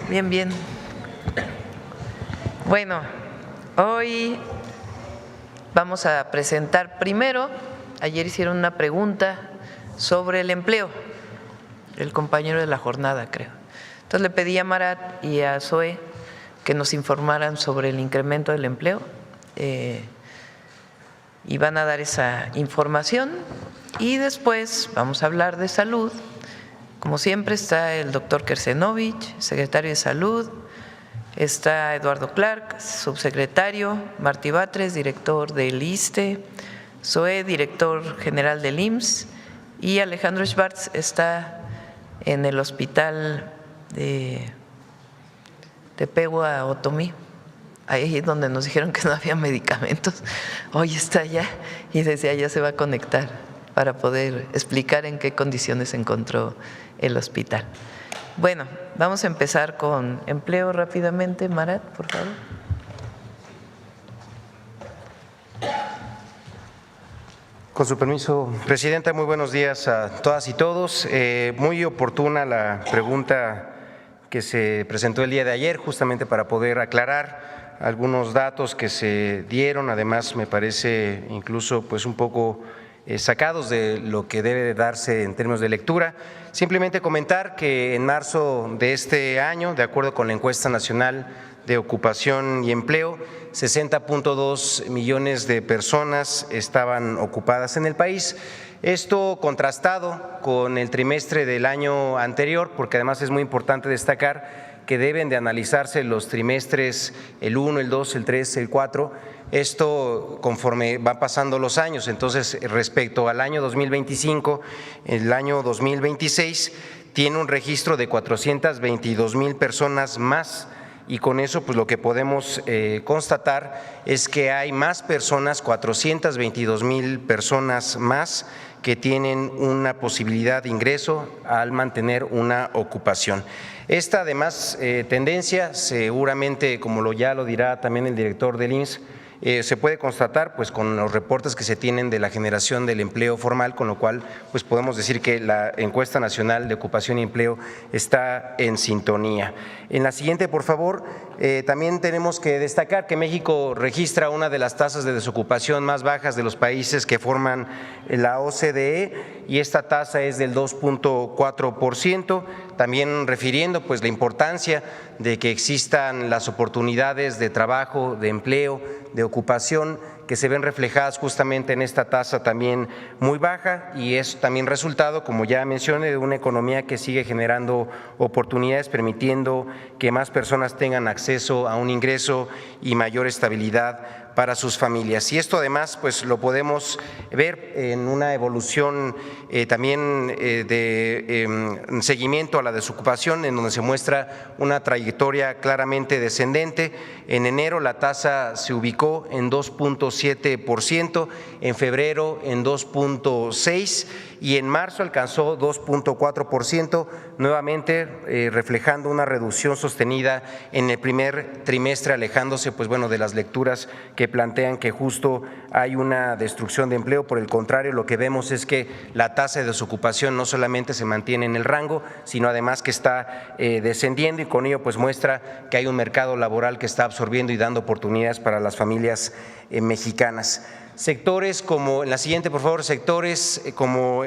Bien, bien. Bueno, hoy vamos a presentar primero, ayer hicieron una pregunta sobre el empleo, el compañero de la jornada, creo. Entonces le pedí a Marat y a Zoe que nos informaran sobre el incremento del empleo y van a dar esa información y después vamos a hablar de salud. Como siempre está el doctor Kersenovich, secretario de Salud, está Eduardo Clark, subsecretario, Martí Batres, director del ISSSTE, Zoe, director general del IMSS, y Alejandro Schwartz está en el hospital de Pegua Otomí, ahí donde nos dijeron que no había medicamentos. Hoy está allá y desde allá se va a conectar para poder explicar en qué condiciones se encontró el hospital. Bueno, vamos a empezar con empleo rápidamente. Marat, por favor. Con su permiso, Presidenta, muy buenos días a todas y todos. Muy oportuna la pregunta que se presentó el día de ayer, justamente para poder aclarar algunos datos que se dieron. Además, me parece incluso pues un poco sacados de lo que debe de darse en términos de lectura. Simplemente comentar que en marzo de este año, de acuerdo con la encuesta nacional de ocupación y empleo, 60.2 millones de personas estaban ocupadas en el país. Esto contrastado con el trimestre del año anterior, porque además es muy importante destacar que deben de analizarse los trimestres, el 1, el 2, el 3, el 4, esto conforme van pasando los años. Entonces, respecto al año 2025, el año 2026 tiene un registro de 422,000 personas más, y con eso pues lo que podemos constatar es que hay más personas, 422,000 personas más que tienen una posibilidad de ingreso al mantener una ocupación. Esta además tendencia seguramente, como ya lo dirá también el director del IMSS, se puede constatar pues con los reportes que se tienen de la generación del empleo formal, con lo cual pues podemos decir que la encuesta nacional de ocupación y empleo está en sintonía. En la siguiente, por favor, también tenemos que destacar que México registra una de las tasas de desocupación más bajas de los países que forman la OCDE, y esta tasa es del 2.4%, también refiriendo pues la importancia de que existan las oportunidades de trabajo, de empleo, de ocupación, que se ven reflejadas justamente en esta tasa también muy baja, y es también resultado, como ya mencioné, de una economía que sigue generando oportunidades, permitiendo que más personas tengan acceso a un ingreso y mayor estabilidad para sus familias. Y esto además pues lo podemos ver en una evolución también de seguimiento a la desocupación, en donde se muestra una trayectoria claramente descendente. En enero la tasa se ubicó en 2.7%, en febrero en 2.6% y en marzo alcanzó 2.4%, nuevamente reflejando una reducción sostenida en el primer trimestre, alejándose pues bueno de las lecturas que plantean que justo hay una destrucción de empleo. Por el contrario, lo que vemos es que la tasa de desocupación no solamente se mantiene en el rango, sino además que está descendiendo, y con ello pues muestra que hay un mercado laboral que está absorbiendo y dando oportunidades para las familias mexicanas. Sectores como, en la siguiente por favor, sectores como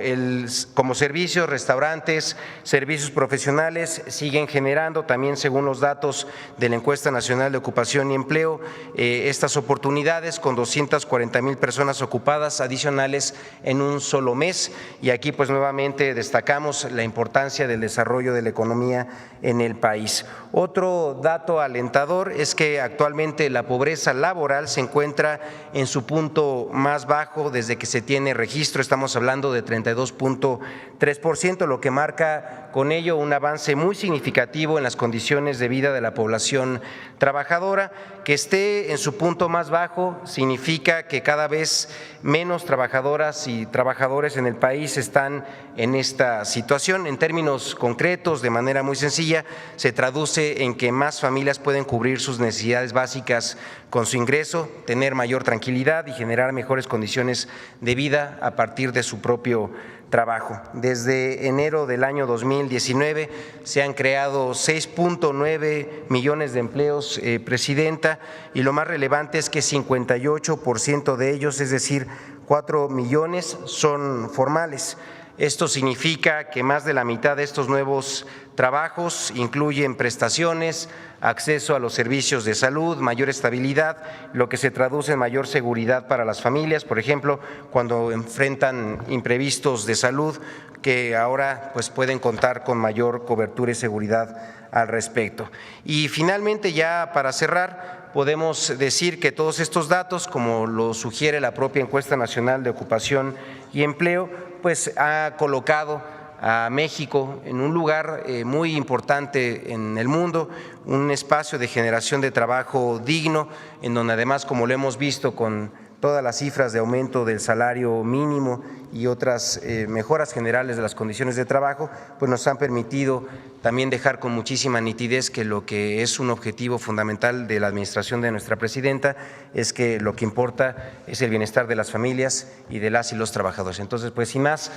servicios, restaurantes, servicios profesionales siguen generando también, según los datos de la encuesta nacional de ocupación y empleo, estas oportunidades, con 240,000 personas ocupadas adicionales en un solo mes. Y aquí pues nuevamente destacamos la importancia del desarrollo de la economía en el país. Otro dato alentador es que actualmente la pobreza laboral se encuentra en su punto más bajo desde que se tiene registro. Estamos hablando de 32.3%, lo que marca con ello un avance muy significativo en las condiciones de vida de la población trabajadora. Que esté en su punto más bajo significa que cada vez menos trabajadoras y trabajadores en el país están en esta situación. En términos concretos, de manera muy sencilla, se traduce en que más familias pueden cubrir sus necesidades básicas con su ingreso, tener mayor tranquilidad y generar mejores condiciones de vida a partir de su propio trabajo. Desde enero del año 2019 se han creado 6.9 millones de empleos, Presidenta, y lo más relevante es que 58% de ellos, es decir, 4 millones, son formales. Esto significa que más de la mitad de estos nuevos trabajos incluyen prestaciones, acceso a los servicios de salud, mayor estabilidad, lo que se traduce en mayor seguridad para las familias, por ejemplo, cuando enfrentan imprevistos de salud, que ahora pues pueden contar con mayor cobertura y seguridad al respecto. Y finalmente, ya para cerrar, podemos decir que todos estos datos, como lo sugiere la propia Encuesta Nacional de Ocupación y Empleo, pues ha colocado a México en un lugar muy importante en el mundo, un espacio de generación de trabajo digno, en donde además, como lo hemos visto con todas las cifras de aumento del salario mínimo y otras mejoras generales de las condiciones de trabajo, pues nos han permitido también dejar con muchísima nitidez que lo que es un objetivo fundamental de la administración de nuestra presidenta es que lo que importa es el bienestar de las familias y de las y los trabajadores. Entonces, pues sin más,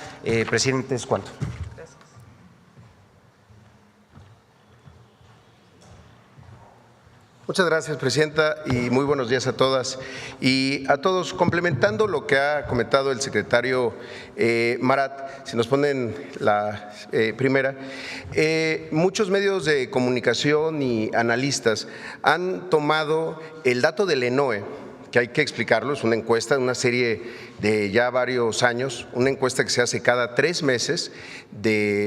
presidente, es cuanto. Muchas gracias, Presidenta, y muy buenos días a todas y a todos. Complementando lo que ha comentado el secretario Marat, si nos ponen la primera, muchos medios de comunicación y analistas han tomado el dato del ENOE, que hay que explicarlo, es una encuesta, una serie de ya varios años, una encuesta que se hace cada 3 meses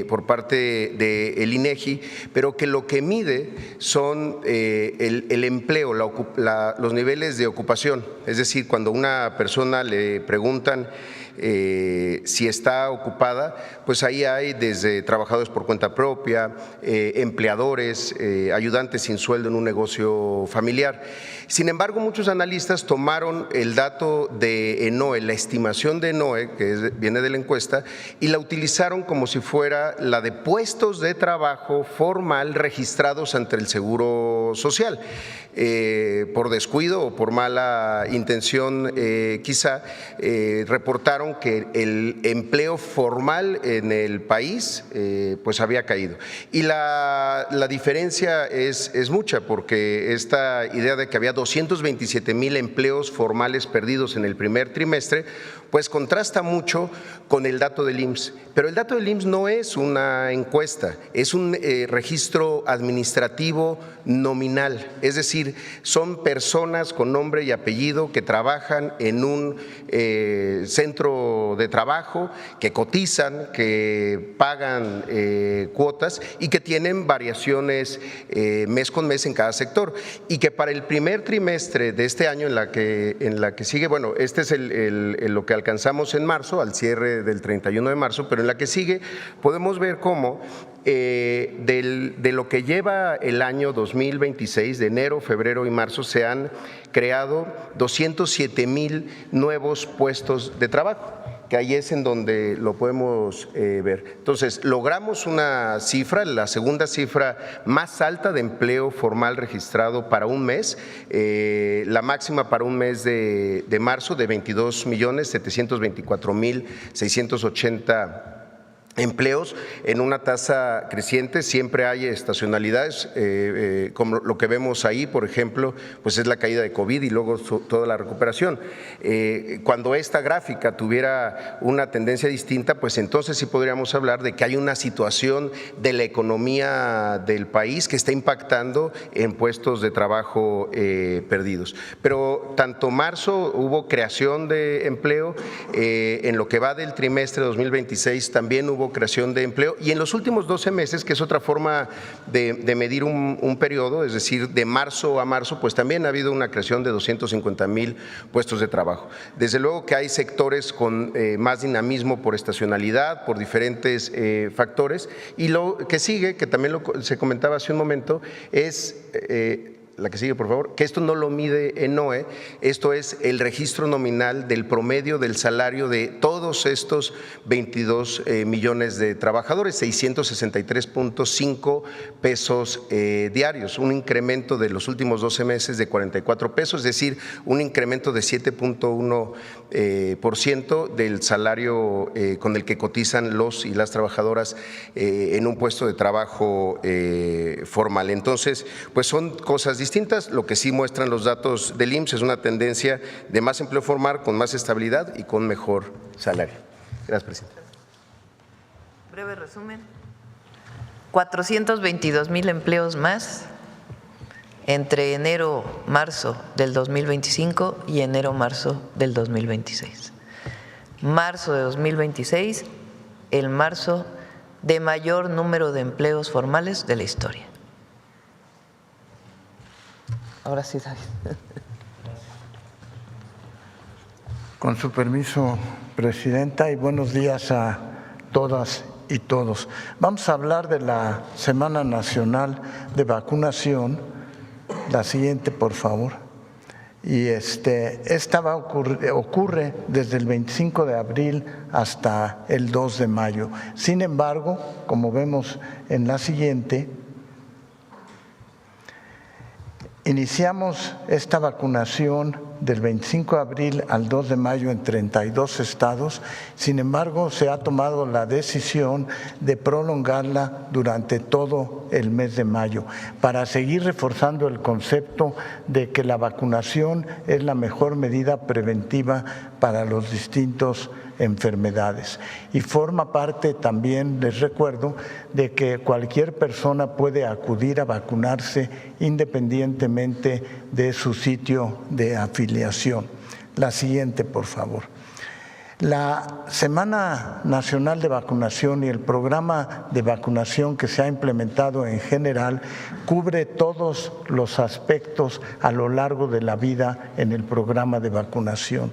por parte del INEGI, pero que lo que mide son el empleo, los niveles de ocupación, es decir, cuando a una persona le preguntan si está ocupada, pues ahí hay desde trabajadores por cuenta propia, empleadores, ayudantes sin sueldo en un negocio familiar. Sin embargo, muchos analistas tomaron el dato de ENOE, la estimación de ENOE, que viene de la encuesta, y la utilizaron como si fuera la de puestos de trabajo formal registrados ante el Seguro Social. Por descuido o por mala intención quizá, reportaron que el empleo formal en el país pues había caído. Y la diferencia es mucha, porque esta idea de que había 227,000 empleos formales perdidos en el primer trimestre, pues contrasta mucho con el dato del IMSS. Pero el dato del IMSS no es una encuesta, es un registro administrativo nominal, es decir, son personas con nombre y apellido que trabajan en un centro de trabajo, que cotizan, que pagan cuotas y que tienen variaciones mes con mes en cada sector, y que para el primer trimestre de este año en la que sigue, bueno, este es lo que alcanzamos en marzo, al cierre del 31 de marzo, pero en la que sigue podemos ver cómo de lo que lleva el año 2026, de enero, febrero y marzo, se han creado 207,000 nuevos puestos de trabajo, que ahí es en donde lo podemos ver. Entonces, logramos una cifra, la segunda cifra más alta de empleo formal registrado para un mes, la máxima para un mes de marzo de 22,724,680 empleos en una tasa creciente. Siempre hay estacionalidades, como lo que vemos ahí, por ejemplo, pues es la caída de COVID y luego toda la recuperación. Cuando esta gráfica tuviera una tendencia distinta, pues entonces sí podríamos hablar de que hay una situación de la economía del país que está impactando en puestos de trabajo perdidos. Pero tanto marzo hubo creación de empleo, en lo que va del trimestre 2026 también hubo creación de empleo, y en los últimos 12 meses, que es otra forma de medir un periodo, es decir, de marzo a marzo, pues también ha habido una creación de 250,000 puestos de trabajo. Desde luego que hay sectores con más dinamismo por estacionalidad, por diferentes factores, y lo que sigue, que también se comentaba hace un momento, es la que sigue, por favor, que esto no lo mide ENOE, esto es el registro nominal del promedio del salario de todos estos 22 millones de trabajadores, 663.5 pesos diarios, un incremento de los últimos 12 meses de 44 pesos, es decir, un incremento de 7.1% del salario con el que cotizan los y las trabajadoras en un puesto de trabajo formal. Entonces, pues son cosas distintas. Lo que sí muestran los datos del IMSS es una tendencia de más empleo formal, con más estabilidad y con mejor salario. Gracias, presidenta. Breve resumen. 422,000 empleos más entre enero-marzo del 2025 y enero-marzo del 2026. Marzo de 2026, el marzo de mayor número de empleos formales de la historia. Ahora sí, David. Con su permiso, presidenta, y buenos días a todas y todos. Vamos a hablar de la Semana Nacional de Vacunación. La siguiente, por favor. Y esta ocurre desde el 25 de abril hasta el 2 de mayo. Sin embargo, como vemos en la siguiente, iniciamos esta vacunación del 25 de abril al 2 de mayo en 32 estados. Sin embargo, se ha tomado la decisión de prolongarla durante todo el mes de mayo para seguir reforzando el concepto de que la vacunación es la mejor medida preventiva para los distintos enfermedades. Y forma parte también, les recuerdo, de que cualquier persona puede acudir a vacunarse independientemente de su sitio de afiliación. La siguiente, por favor. La Semana Nacional de Vacunación y el programa de vacunación que se ha implementado en general cubre todos los aspectos a lo largo de la vida en el programa de vacunación.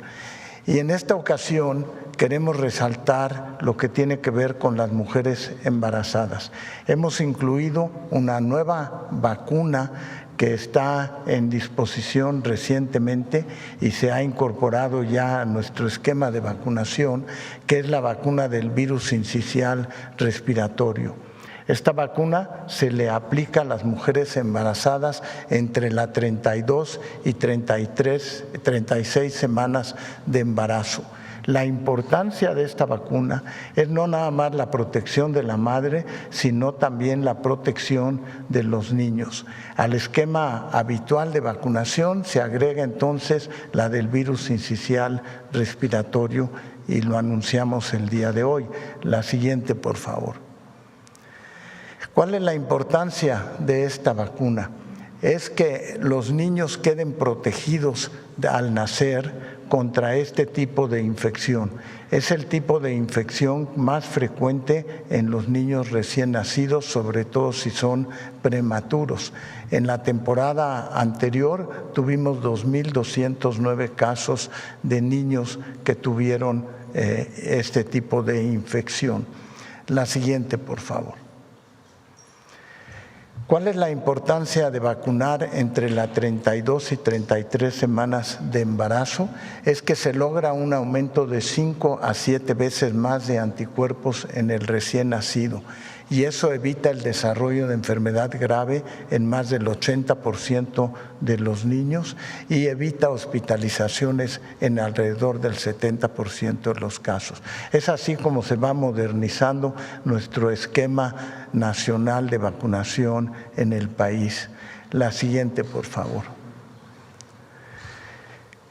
Y en esta ocasión queremos resaltar lo que tiene que ver con las mujeres embarazadas. Hemos incluido una nueva vacuna que está en disposición recientemente y se ha incorporado ya a nuestro esquema de vacunación, que es la vacuna del virus sincicial respiratorio. Esta vacuna se le aplica a las mujeres embarazadas entre las 32 y 36 semanas de embarazo. La importancia de esta vacuna es no nada más la protección de la madre, sino también la protección de los niños. Al esquema habitual de vacunación se agrega entonces la del virus sincicial respiratorio y lo anunciamos el día de hoy. La siguiente, por favor. ¿Cuál es la importancia de esta vacuna? Es que los niños queden protegidos al nacer contra este tipo de infección. Es el tipo de infección más frecuente en los niños recién nacidos, sobre todo si son prematuros. En la temporada anterior tuvimos 2.209 casos de niños que tuvieron este tipo de infección. La siguiente, por favor. ¿Cuál es la importancia de vacunar entre las 32 y 33 semanas de embarazo? Es que se logra un aumento de 5 a 7 veces más de anticuerpos en el recién nacido y eso evita el desarrollo de enfermedad grave en más del 80% de los niños y evita hospitalizaciones en alrededor del 70% de los casos. Es así como se va modernizando nuestro esquema nacional de vacunación en el país. La siguiente, por favor.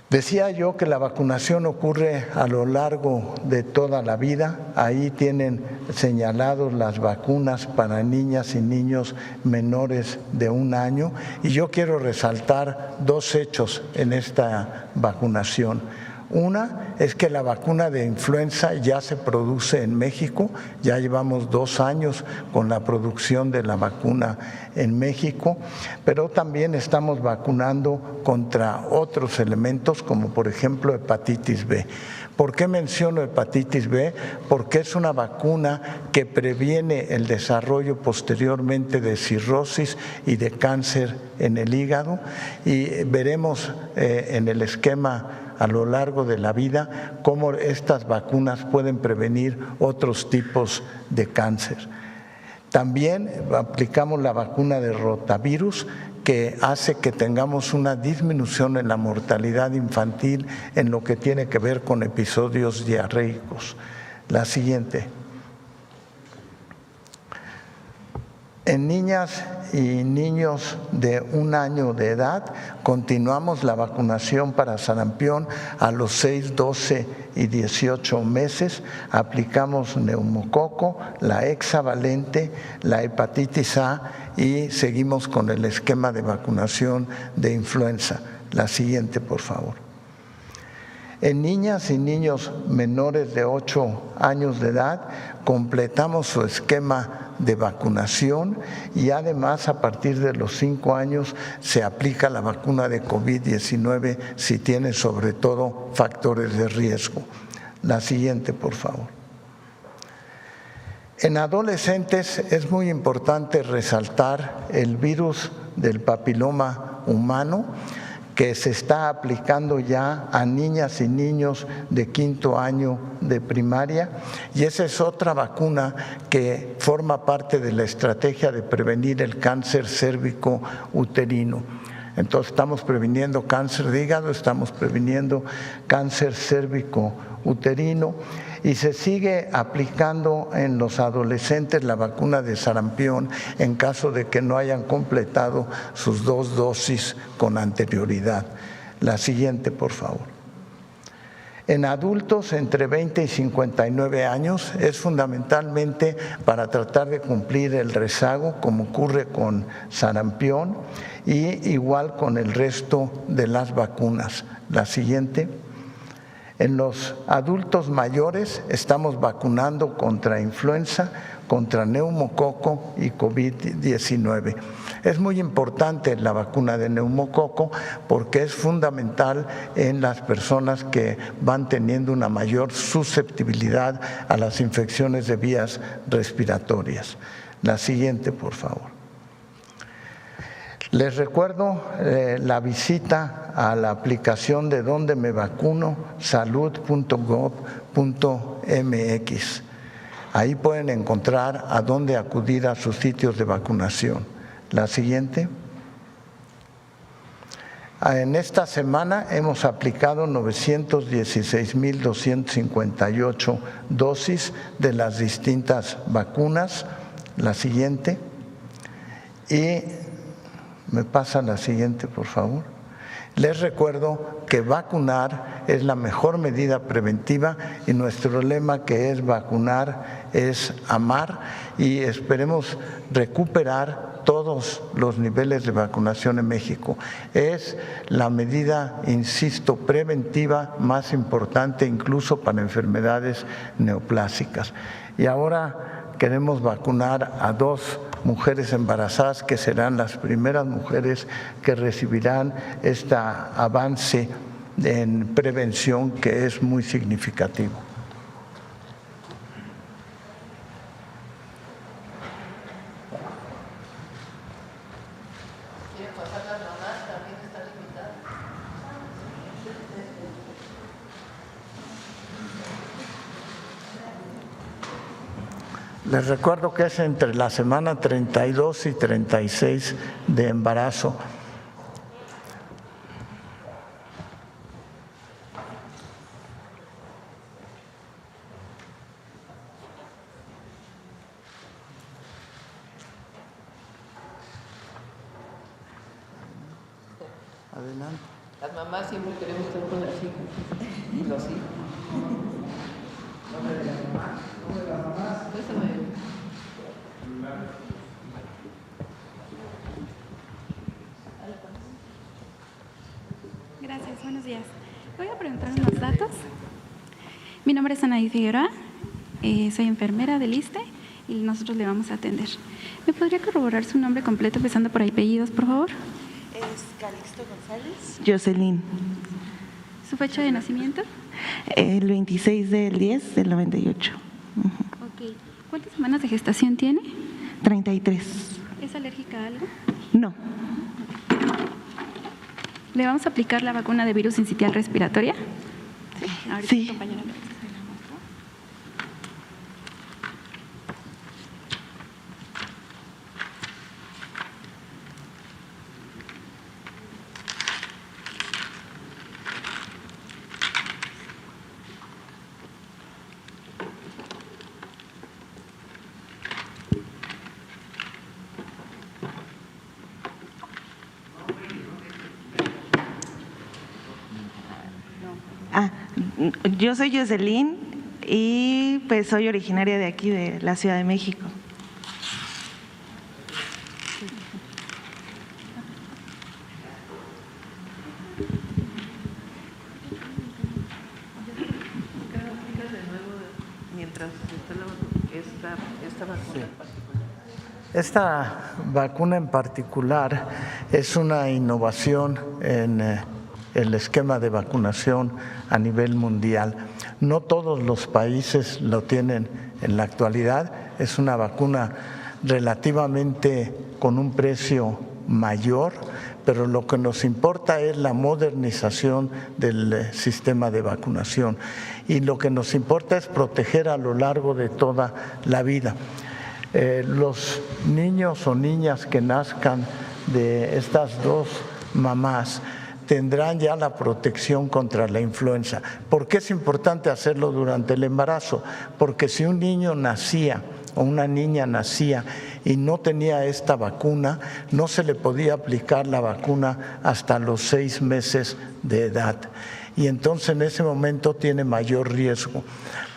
Decía yo que la vacunación ocurre a lo largo de toda la vida. Ahí tienen señalados las vacunas para niñas y niños menores de 1 año. Y yo quiero resaltar 2 hechos en esta vacunación. Una es que la vacuna de influenza ya se produce en México, ya llevamos 2 años con la producción de la vacuna en México, pero también estamos vacunando contra otros elementos como por ejemplo hepatitis B. ¿Por qué menciono hepatitis B? Porque es una vacuna que previene el desarrollo posteriormente de cirrosis y de cáncer en el hígado, y veremos en el esquema a lo largo de la vida cómo estas vacunas pueden prevenir otros tipos de cáncer. También aplicamos la vacuna de rotavirus, que hace que tengamos una disminución en la mortalidad infantil en lo que tiene que ver con episodios diarreicos. La siguiente. En niñas y niños de 1 año de edad, continuamos la vacunación para sarampión a los 6, 12 y 18 meses. Aplicamos neumococo, la hexavalente, la hepatitis A y seguimos con el esquema de vacunación de influenza. La siguiente, por favor. En niñas y niños menores de 8 años de edad, completamos su esquema de vacunación y además a partir de los 5 años se aplica la vacuna de COVID-19 si tiene sobre todo factores de riesgo. La siguiente, por favor. En adolescentes es muy importante resaltar el virus del papiloma humano, que se está aplicando ya a niñas y niños de 5º año de primaria, y esa es otra vacuna que forma parte de la estrategia de prevenir el cáncer cérvico-uterino. Entonces estamos previniendo cáncer de hígado, estamos previniendo cáncer cérvico-uterino, y se sigue aplicando en los adolescentes la vacuna de sarampión en caso de que no hayan completado sus 2 dosis con anterioridad. La siguiente, por favor. En adultos entre 20 y 59 años es fundamentalmente para tratar de cumplir el rezago, como ocurre con sarampión, y igual con el resto de las vacunas. La siguiente. En los adultos mayores estamos vacunando contra influenza, contra neumococo y COVID-19. Es muy importante la vacuna de neumococo porque es fundamental en las personas que van teniendo una mayor susceptibilidad a las infecciones de vías respiratorias. La siguiente, por favor. Les recuerdo la visita a la aplicación de Donde Me Vacuno, salud.gov.mx. Ahí pueden encontrar a dónde acudir a sus sitios de vacunación. La siguiente. En esta semana hemos aplicado 916,258 dosis de las distintas vacunas. La siguiente. Y me pasa la siguiente, por favor. Les recuerdo que vacunar es la mejor medida preventiva y nuestro lema, que es vacunar es amar, y esperemos recuperar todos los niveles de vacunación en México. Es la medida, insisto, preventiva más importante incluso para enfermedades neoplásicas. Y ahora queremos vacunar a 2 mujeres embarazadas que serán las primeras mujeres que recibirán este avance en prevención que es muy significativo. Les recuerdo que es entre la semana 32 y 36 de embarazo. Adelante. Las mamás siempre queremos estar con las hijas y los hijos. ¿Nombre de la mamá? ¿Nombre de las mamás? Gracias, buenos días. Voy a preguntar entrar unos datos. Mi nombre es Anaí Figueroa, soy enfermera del ISSSTE y nosotros le vamos a atender. ¿Me podría corroborar su nombre completo, empezando por apellidos, por favor? Es Calixto González. Jocelyn, ¿Su fecha de nacimiento? el 26 del 10 del 98. Ok. ¿Cuántas semanas de gestación tiene? 33. ¿Es alérgica a algo? No. ¿Le vamos a aplicar la vacuna de virus sincitial respiratoria? Sí. Ahorita Sí. mi compañera me dice. Yo soy Jocelyn y pues soy originaria de aquí, de la Ciudad de México. Esta vacuna en particular es una innovación en el esquema de vacunación a nivel mundial. No todos los países lo tienen en la actualidad. Es una vacuna relativamente con un precio mayor, pero lo que nos importa es la modernización del sistema de vacunación y lo que nos importa es proteger a lo largo de toda la vida. Los niños o niñas que nazcan de estas dos mamás tendrán ya la protección contra la influenza. ¿Por qué es importante hacerlo durante el embarazo? Porque si un niño nacía o una niña nacía y no tenía esta vacuna, no se le podía aplicar la vacuna hasta los 6 meses de edad. Y entonces en ese momento tiene mayor riesgo.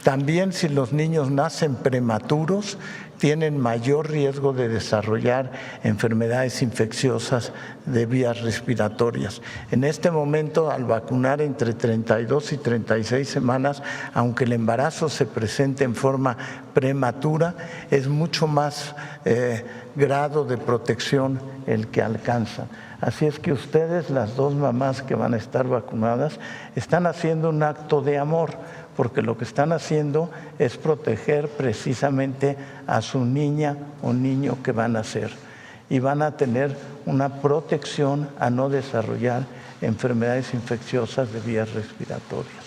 También si los niños nacen prematuros, tienen mayor riesgo de desarrollar enfermedades infecciosas de vías respiratorias. En este momento, al vacunar entre 32 y 36 semanas, aunque el embarazo se presente en forma prematura, es mucho más grado de protección el que alcanza. Así es que ustedes, las dos mamás que van a estar vacunadas, están haciendo un acto de amor, porque lo que están haciendo es proteger precisamente a su niña o niño que van a nacer y van a tener una protección a no desarrollar enfermedades infecciosas de vías respiratorias.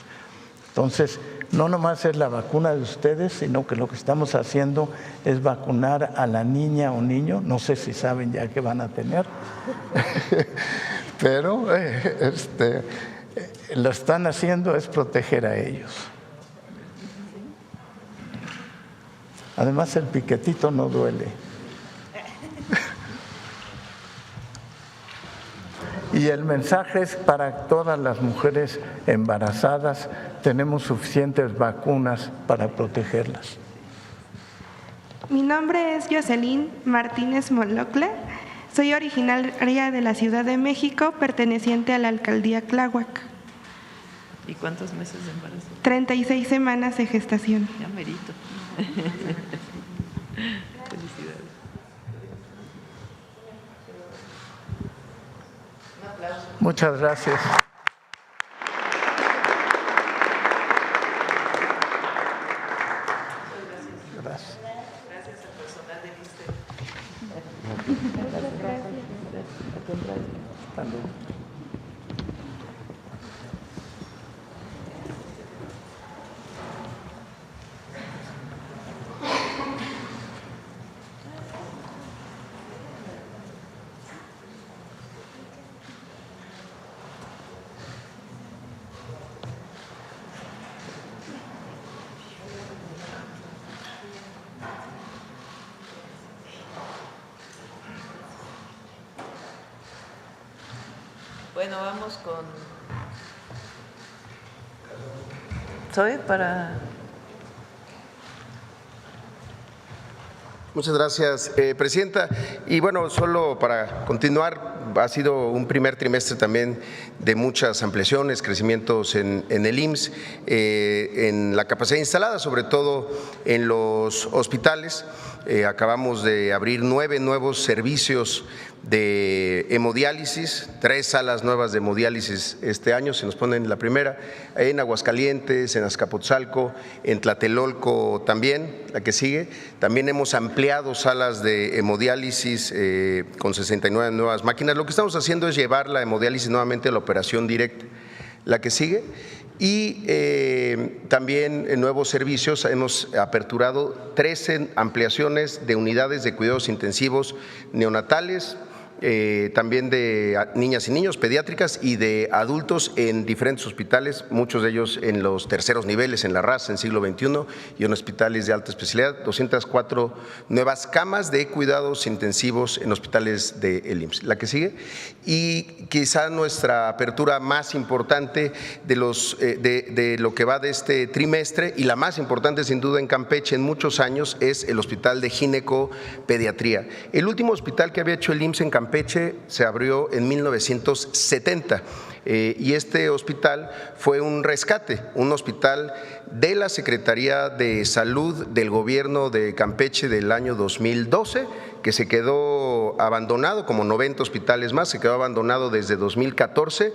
Entonces, no nomás es la vacuna de ustedes, sino que lo que estamos haciendo es vacunar a la niña o niño, no sé si saben ya que van a tener, pero lo están haciendo es proteger a ellos. Además, el piquetito no duele. Y el mensaje es para todas las mujeres embarazadas, tenemos suficientes vacunas para protegerlas. Mi nombre es Jocelyn Martínez Molocla. Soy originaria de la Ciudad de México, perteneciente a la alcaldía Tláhuac. ¿Y cuántos meses de embarazo? 36 semanas de gestación. Ya merito. Felicidades. Muchas gracias. Gracias. Gracias al personal del ISSSTE. Hasta luego. Bueno, vamos con Zoe para... Muchas gracias, Presidenta. Y bueno, solo para continuar ha sido un primer trimestre también de muchas ampliaciones, crecimientos en el IMSS, en la capacidad instalada, sobre todo en los hospitales. Acabamos de abrir 9 nuevos servicios de hemodiálisis, 3 salas nuevas de hemodiálisis este año, se nos ponen la primera, en Aguascalientes, en Azcapotzalco, en Tlatelolco también, la que sigue. También hemos ampliado salas de hemodiálisis con 69 nuevas máquinas. Lo que estamos haciendo es llevar la hemodiálisis nuevamente a la operación directa, la que sigue. Y también en nuevos servicios hemos aperturado 13 ampliaciones de unidades de cuidados intensivos neonatales, también de niñas y niños, pediátricas y de adultos en diferentes hospitales, muchos de ellos en los terceros niveles, en la raza, en siglo XXI y en hospitales de alta especialidad, 204 nuevas camas de cuidados intensivos en hospitales del IMSS. La que sigue. Y quizá nuestra apertura más importante de lo que va de este trimestre, y la más importante sin duda en Campeche en muchos años, es el Hospital de Ginecopediatría. El último hospital que había hecho el IMSS en Campeche se abrió en 1970 y este hospital fue un rescate, un hospital de la Secretaría de Salud del Gobierno de Campeche del año 2012, que se quedó abandonado, como 90 hospitales más, se quedó abandonado desde 2014.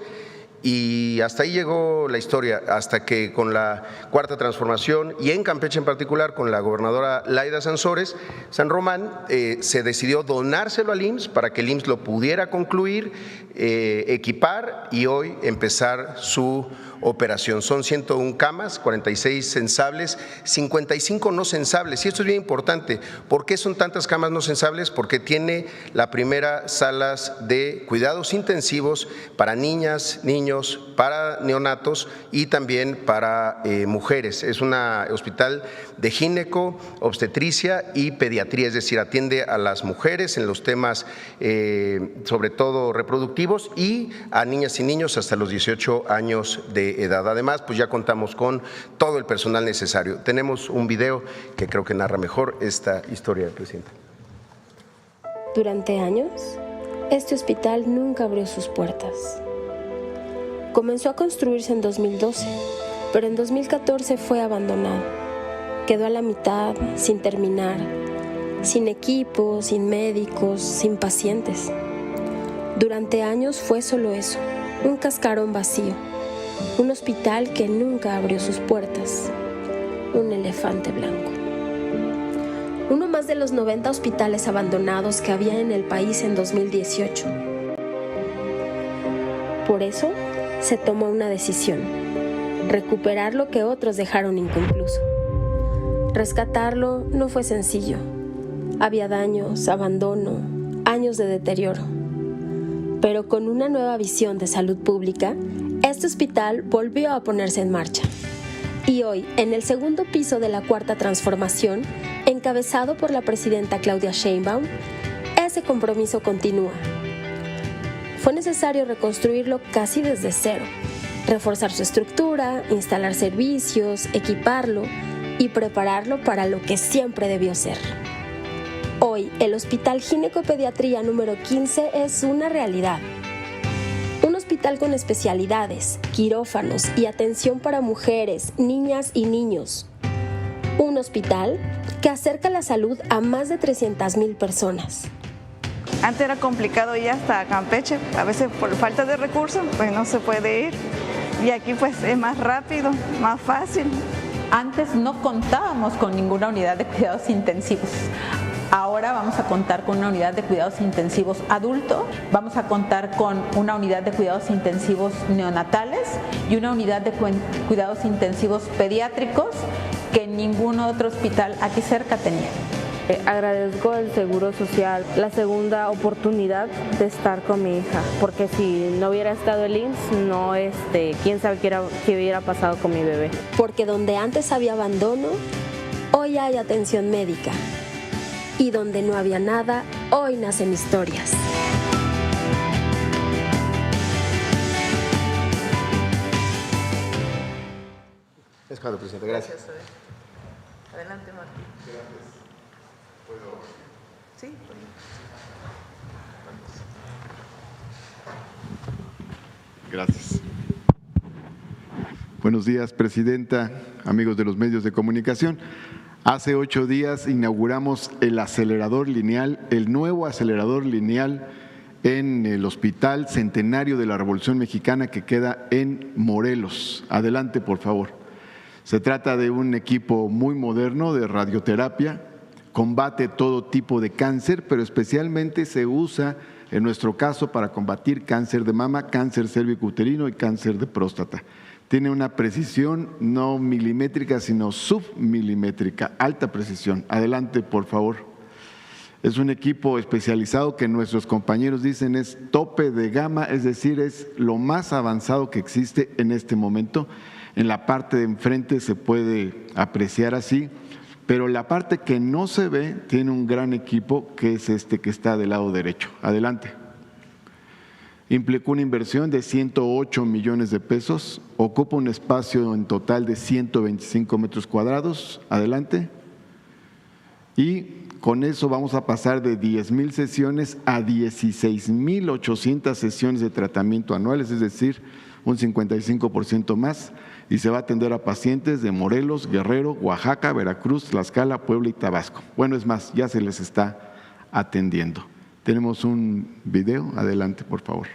Y hasta ahí llegó la historia, hasta que con la Cuarta Transformación y en Campeche en particular con la gobernadora Laida Sansores San Román, se decidió donárselo al IMSS para que el IMSS lo pudiera concluir, equipar y hoy empezar su operación. Son 101 camas, 46 sensables, 55 no sensables. Y esto es bien importante. ¿Por qué son tantas camas no sensables? Porque tiene la primera salas de cuidados intensivos para niñas, niños, para neonatos y también para mujeres. Es un hospital de gineco, obstetricia y pediatría, es decir, atiende a las mujeres en los temas sobre todo reproductivos y a niñas y niños hasta los 18 años de edad. Además, pues ya contamos con todo el personal necesario. Tenemos un video que creo que narra mejor esta historia, presidente. Durante años, este hospital nunca abrió sus puertas. Comenzó a construirse en 2012, pero en 2014 fue abandonado. Quedó a la mitad, sin terminar, sin equipo, sin médicos, sin pacientes. Durante años fue solo eso, un cascarón vacío, un hospital que nunca abrió sus puertas, un elefante blanco. Uno más de los 90 hospitales abandonados que había en el país en 2018. Por eso, se tomó una decisión: recuperar lo que otros dejaron inconcluso. Rescatarlo no fue sencillo. Había daños, abandono, años de deterioro. Pero con una nueva visión de salud pública, este hospital volvió a ponerse en marcha. Y hoy, en el segundo piso de la Cuarta Transformación, encabezado por la presidenta Claudia Sheinbaum, ese compromiso continúa. Fue necesario reconstruirlo casi desde cero, reforzar su estructura, instalar servicios, equiparlo y prepararlo para lo que siempre debió ser. Hoy, el Hospital Ginecopediatría número 15 es una realidad. Un hospital con especialidades, quirófanos y atención para mujeres, niñas y niños. Un hospital que acerca la salud a más de 300,000 personas. Antes era complicado ir hasta Campeche, a veces por falta de recursos pues no se puede ir, y aquí pues es más rápido, más fácil. Antes no contábamos con ninguna unidad de cuidados intensivos. Ahora vamos a contar con una unidad de cuidados intensivos adulto, vamos a contar con una unidad de cuidados intensivos neonatales y una unidad de cuidados intensivos pediátricos que ningún otro hospital aquí cerca tenía. Agradezco al Seguro Social la segunda oportunidad de estar con mi hija, porque si no hubiera estado el IMSS, quién sabe qué hubiera pasado con mi bebé. Porque donde antes había abandono, hoy hay atención médica. Y donde no había nada, hoy nacen historias. Es cuando, presidente. Gracias. Adelante, Martín. Gracias. ¿Puedo? Sí. Gracias. Buenos días, presidenta, amigos de los medios de comunicación. Hace 8 días inauguramos el acelerador lineal, el nuevo acelerador lineal en el Hospital Centenario de la Revolución Mexicana que queda en Morelos. Adelante, por favor. Se trata de un equipo muy moderno de radioterapia, combate todo tipo de cáncer, pero especialmente se usa en nuestro caso para combatir cáncer de mama, cáncer cérvico-uterino y cáncer de próstata. Tiene una precisión no milimétrica, sino submilimétrica, alta precisión. Adelante, por favor. Es un equipo especializado que nuestros compañeros dicen es tope de gama, es decir, es lo más avanzado que existe en este momento. En la parte de enfrente se puede apreciar así, pero la parte que no se ve tiene un gran equipo que es este que está del lado derecho. Adelante. Implicó una inversión de 108 millones de pesos, ocupa un espacio en total de 125 metros cuadrados. Adelante. Y con eso vamos a pasar de 10,000 sesiones a 16,800 sesiones de tratamiento anuales, es decir, un 55% más, y se va a atender a pacientes de Morelos, Guerrero, Oaxaca, Veracruz, Tlaxcala, Puebla y Tabasco. Bueno, es más, ya se les está atendiendo. Tenemos un video, adelante, por favor.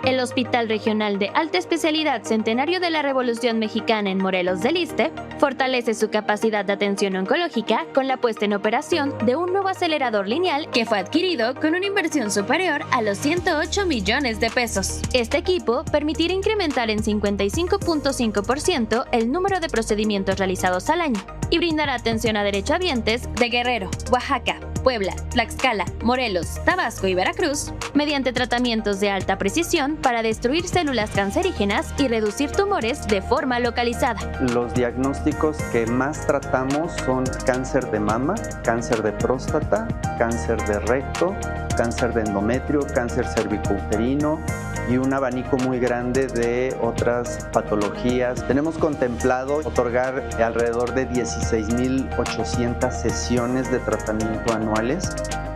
El Hospital Regional de Alta Especialidad Centenario de la Revolución Mexicana en Morelos del Iste fortalece su capacidad de atención oncológica con la puesta en operación de un nuevo acelerador lineal que fue adquirido con una inversión superior a los 108 millones de pesos. Este equipo permitirá incrementar en 55.5% el número de procedimientos realizados al año y brindará atención a derechohabientes de Guerrero, Oaxaca, Puebla, Tlaxcala, Morelos, Tabasco y Veracruz mediante tratamientos de alta precisión para destruir células cancerígenas y reducir tumores de forma localizada. Los diagnósticos que más tratamos son cáncer de mama, cáncer de próstata, cáncer de recto, cáncer de endometrio, cáncer cervicouterino y un abanico muy grande de otras patologías. Tenemos contemplado otorgar alrededor de 16,800 sesiones de tratamiento anuales.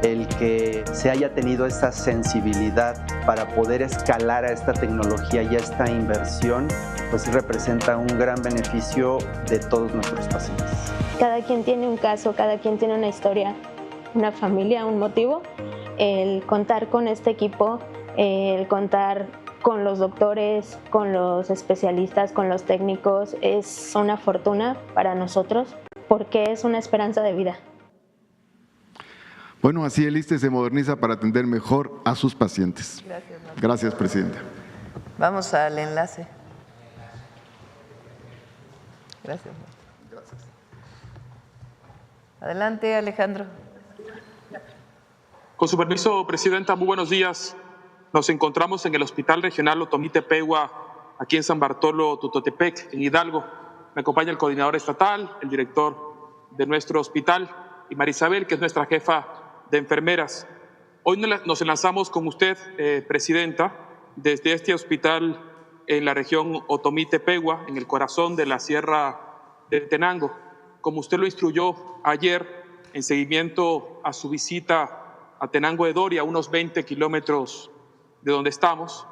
El que se haya tenido esta sensibilidad para poder escalar a esta tecnología y a esta inversión, pues representa un gran beneficio de todos nuestros pacientes. Cada quien tiene un caso, cada quien tiene una historia, una familia, un motivo. El contar con este equipo, el contar con los doctores, con los especialistas, con los técnicos, es una fortuna para nosotros porque es una esperanza de vida. Bueno, así el ISSSTE se moderniza para atender mejor a sus pacientes. Gracias, presidenta. Vamos al enlace. Gracias. Adelante, Alejandro. Con su permiso, presidenta, muy buenos días. Nos encontramos en el Hospital Regional Otomí Tepehua, aquí en San Bartolo, Tutotepec, en Hidalgo. Me acompaña el coordinador estatal, el director de nuestro hospital y Marisabel, que es nuestra jefa de enfermeras. Hoy nos enlazamos con usted, presidenta, desde este hospital en la región Otomí Tepehua, en el corazón de la Sierra de Tenango. Como usted lo instruyó ayer, en seguimiento a su visita a Tenango de Doria, a unos 20 kilómetros de donde estamos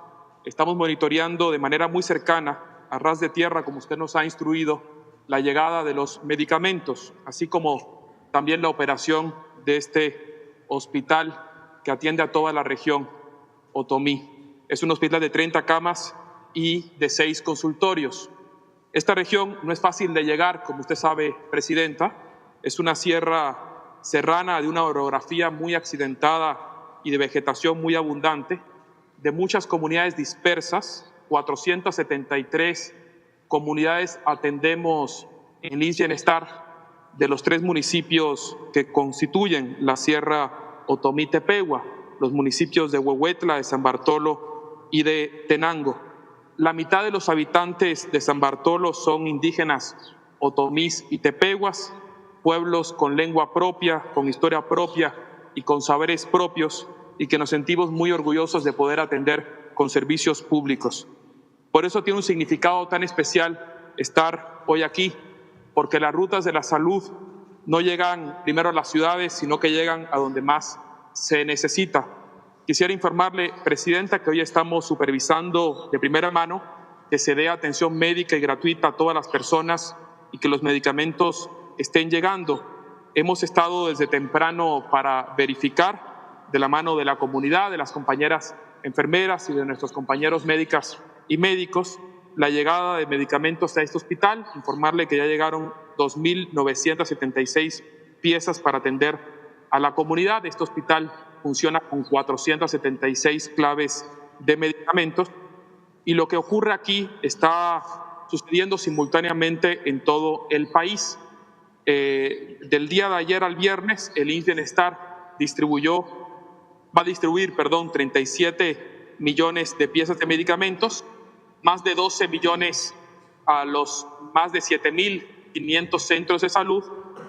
monitoreando de manera muy cercana, a ras de tierra, como usted nos ha instruido, la llegada de los medicamentos, así como también la operación de este hospital que atiende a toda la región Otomí. Es un hospital de 30 camas y de 6 consultorios. Esta región no es fácil de llegar, como usted sabe, presidenta. Es una sierra serrana de una orografía muy accidentada y de vegetación muy abundante, de muchas comunidades dispersas, 473 comunidades atendemos en IMSS Bienestar, de los 3 municipios que constituyen la Sierra Otomí Tepehua, los municipios de Huehuetla, de San Bartolo y de Tenango. La mitad de los habitantes de San Bartolo son indígenas otomís y tepehuas, pueblos con lengua propia, con historia propia y con saberes propios, y que nos sentimos muy orgullosos de poder atender con servicios públicos. Por eso tiene un significado tan especial estar hoy aquí, porque las rutas de la salud no llegan primero a las ciudades, sino que llegan a donde más se necesita. Quisiera informarle, Presidenta, que hoy estamos supervisando de primera mano que se dé atención médica y gratuita a todas las personas y que los medicamentos estén llegando. Hemos estado desde temprano para verificar de la mano de la comunidad, de las compañeras enfermeras y de nuestros compañeros médicas y médicos, la llegada de medicamentos a este hospital, informarle que ya llegaron 2.976 piezas para atender a la comunidad. Este hospital funciona con 476 claves de medicamentos y lo que ocurre aquí está sucediendo simultáneamente en todo el país. Del día de ayer al viernes, el IMSS Bienestar va a distribuir 37 millones de piezas de medicamentos, más de 12 millones a los más de 7.500 centros de salud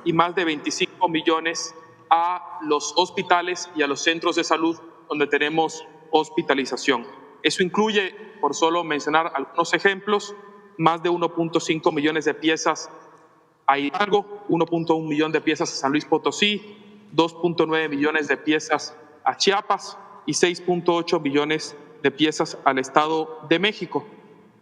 y más de 25 millones a los hospitales y a los centros de salud donde tenemos hospitalización. Eso incluye, por solo mencionar algunos ejemplos, más de 1.5 millones de piezas a Hidalgo, 1.1 millón de piezas a San Luis Potosí, 2.9 millones de piezas a Chiapas y 6.8 millones de piezas al Estado de México.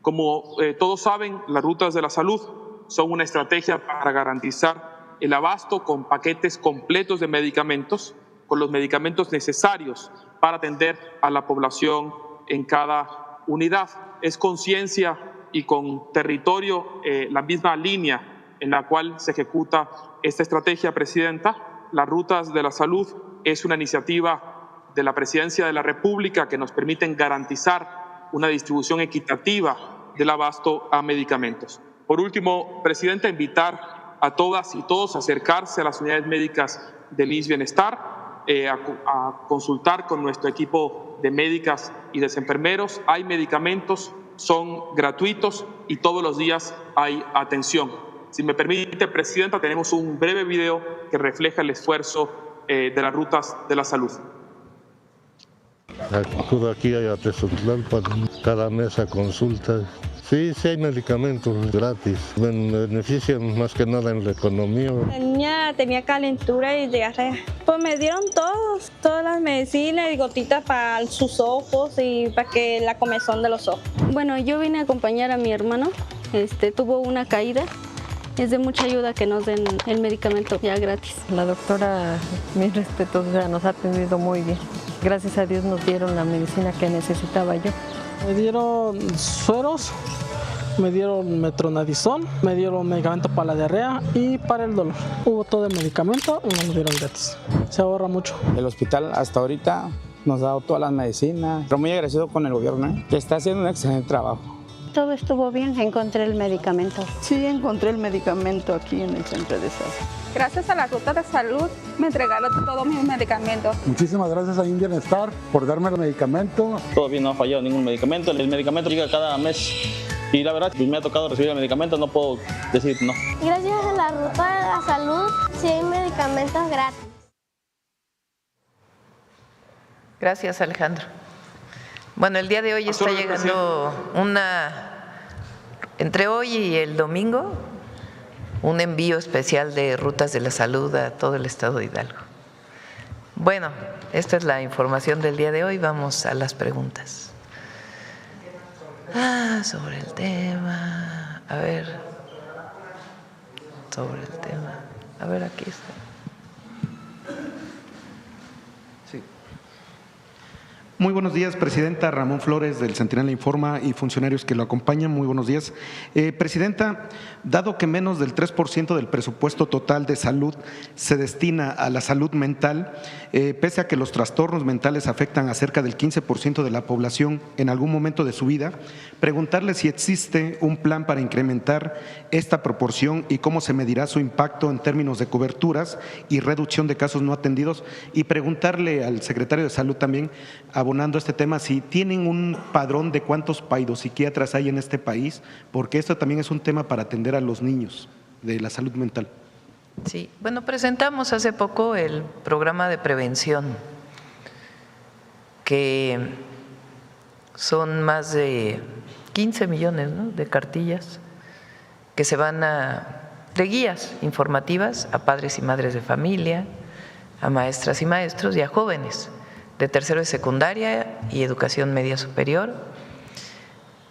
Como todos saben, las rutas de la salud son una estrategia para garantizar el abasto con paquetes completos de medicamentos, con los medicamentos necesarios para atender a la población en cada unidad. Es con ciencia y con territorio la misma línea en la cual se ejecuta esta estrategia, Presidenta. Las rutas de la salud es una iniciativa de la Presidencia de la República que nos permiten garantizar una distribución equitativa del abasto a medicamentos. Por último, Presidenta, invitar a todas y todos a acercarse a las unidades médicas del IMSS Bienestar, a consultar con nuestro equipo de médicas y de enfermeros. Hay medicamentos, son gratuitos y todos los días hay atención. Si me permite, Presidenta, tenemos un breve video que refleja el esfuerzo de las rutas de la salud. Acudo aquí a Tezontlán cada mes a consultas. Sí, hay medicamentos gratis. Benefician más que nada en la economía. Tenía calentura y diarrea. Pues me dieron todas las medicinas y gotitas para sus ojos y para que la comezón de los ojos. Bueno, yo vine a acompañar a mi hermano. Tuvo una caída. Es de mucha ayuda que nos den el medicamento ya gratis. La doctora, mis respetos, nos ha atendido muy bien. Gracias a Dios nos dieron la medicina que necesitaba yo. Me dieron sueros, me dieron metronidazol, me dieron medicamento para la diarrea y para el dolor. Hubo todo el medicamento y nos lo dieron gratis. Se ahorra mucho. El hospital hasta ahorita nos ha dado todas las medicinas. Estoy muy agradecido con el gobierno, que está haciendo un excelente trabajo. Todo estuvo bien, encontré el medicamento. Sí, encontré el medicamento aquí en el centro de salud. Gracias a la ruta de salud me entregaron todos mis medicamentos. Muchísimas gracias a IMSS Bienestar por darme el medicamento. Todo bien, no ha fallado ningún medicamento. El medicamento llega cada mes y la verdad, pues me ha tocado recibir el medicamento, no puedo decir no. Gracias a la ruta de la salud, sí hay medicamentos gratis. Gracias, Alejandro. Bueno, el día de hoy está llegando entre hoy y el domingo, un envío especial de rutas de la salud a todo el estado de Hidalgo. Bueno, esta es la información del día de hoy. Vamos a las preguntas. Sobre el tema. A ver. Sobre el tema. A ver, aquí está. Muy buenos días, Presidenta. Ramón Flores, del Centinela Informa, y funcionarios que lo acompañan. Muy buenos días. Presidenta, dado que menos del 3% del presupuesto total de salud se destina a la salud mental, pese a que los trastornos mentales afectan a cerca del 15% de la población en algún momento de su vida, preguntarle si existe un plan para incrementar esta proporción y cómo se medirá su impacto en términos de coberturas y reducción de casos no atendidos, y preguntarle al secretario de Salud también, abonando este tema, si tienen un padrón de cuántos psiquiatras hay en este país, porque esto también es un tema para atender a los niños de la salud mental. Sí, bueno, presentamos hace poco el programa de prevención, que son más de 15 millones, ¿no?, de cartillas que se van a de guías informativas a padres y madres de familia, a maestras y maestros y a jóvenes de tercero de secundaria y educación media superior.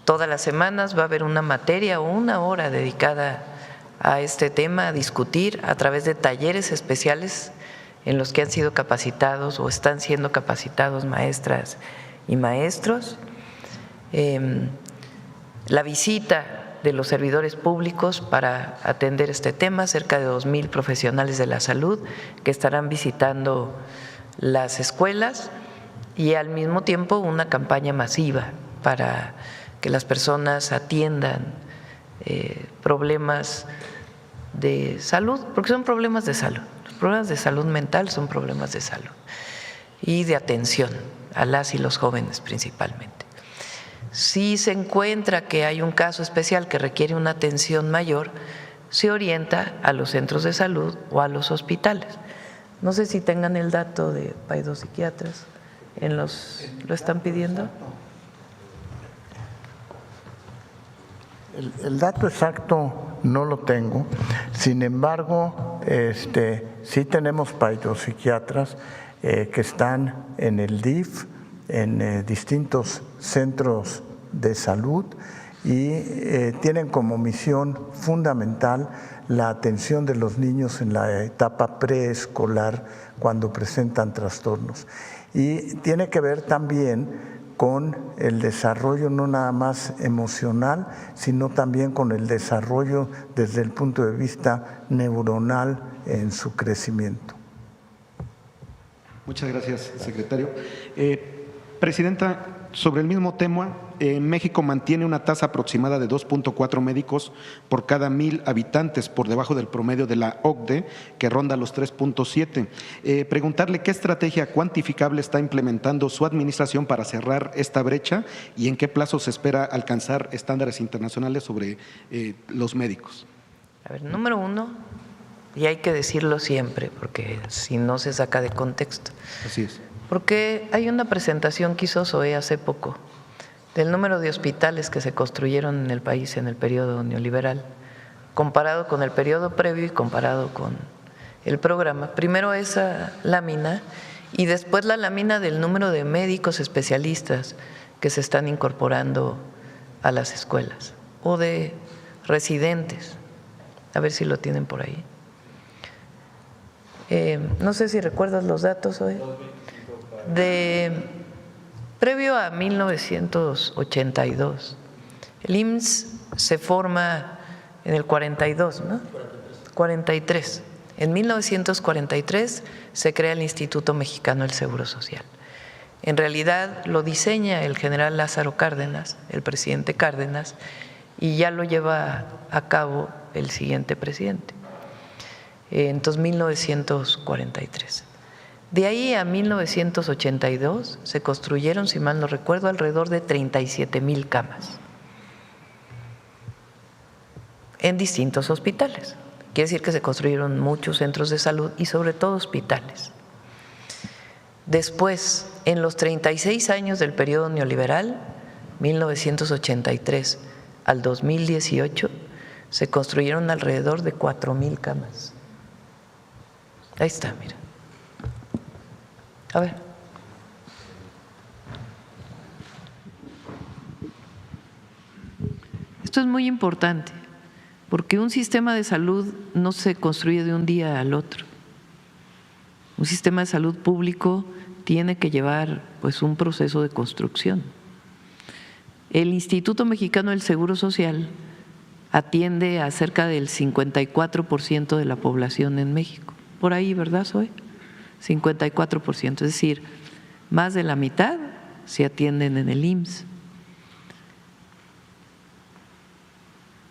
Todas las semanas va a haber una materia o una hora dedicada a este tema, a discutir a través de talleres especiales en los que han sido capacitados o están siendo capacitados maestras y maestros. La visita de los servidores públicos para atender este tema, cerca de 2,000 profesionales de la salud que estarán visitando las escuelas, y al mismo tiempo una campaña masiva para que las personas atiendan problemas de salud, porque son problemas de salud. Los problemas de salud mental son problemas de salud y de atención a las y los jóvenes principalmente. Si se encuentra que hay un caso especial que requiere una atención mayor, se orienta a los centros de salud o a los hospitales. No sé si tengan el dato de paidopsiquiatras, ¿lo están pidiendo? El dato exacto no lo tengo, sin embargo, sí tenemos paidopsiquiatras que están en el DIF, en distintos centros de salud y tienen como misión fundamental la atención de los niños en la etapa preescolar cuando presentan trastornos. Y tiene que ver también con el desarrollo no nada más emocional, sino también con el desarrollo desde el punto de vista neuronal en su crecimiento. Muchas gracias, secretario. Presidenta, sobre el mismo tema, México mantiene una tasa aproximada de 2.4 médicos por cada 1,000 habitantes, por debajo del promedio de la OCDE, que ronda los 3.7. Preguntarle qué estrategia cuantificable está implementando su administración para cerrar esta brecha y en qué plazo se espera alcanzar estándares internacionales sobre los médicos. A ver, número uno, y hay que decirlo siempre, porque si no se saca de contexto. Así es. Porque hay una presentación que hizo SOE hace poco del número de hospitales que se construyeron en el país en el periodo neoliberal, comparado con el periodo previo y comparado con el programa. Primero esa lámina y después la lámina del número de médicos especialistas que se están incorporando a las escuelas o de residentes. A ver si lo tienen por ahí. No sé si recuerdas los datos hoy. Previo a 1982, el IMSS se forma en el 42, ¿no? 43. En 1943 se crea el Instituto Mexicano del Seguro Social. En realidad lo diseña el general Lázaro Cárdenas, el presidente Cárdenas, y ya lo lleva a cabo el siguiente presidente. Entonces, 1943. De ahí a 1982 se construyeron, si mal no recuerdo, alrededor de 37,000 camas en distintos hospitales. Quiere decir que se construyeron muchos centros de salud y sobre todo hospitales. Después, en los 36 años del periodo neoliberal, 1983 al 2018, se construyeron alrededor de 4,000 camas. Ahí está, mira. A ver. Esto es muy importante, porque un sistema de salud no se construye de un día al otro. Un sistema de salud público tiene que llevar pues un proceso de construcción. El Instituto Mexicano del Seguro Social atiende a cerca del 54% de la población en México. Por ahí, ¿verdad, Zoe? 54%, es decir, más de la mitad se atienden en el IMSS.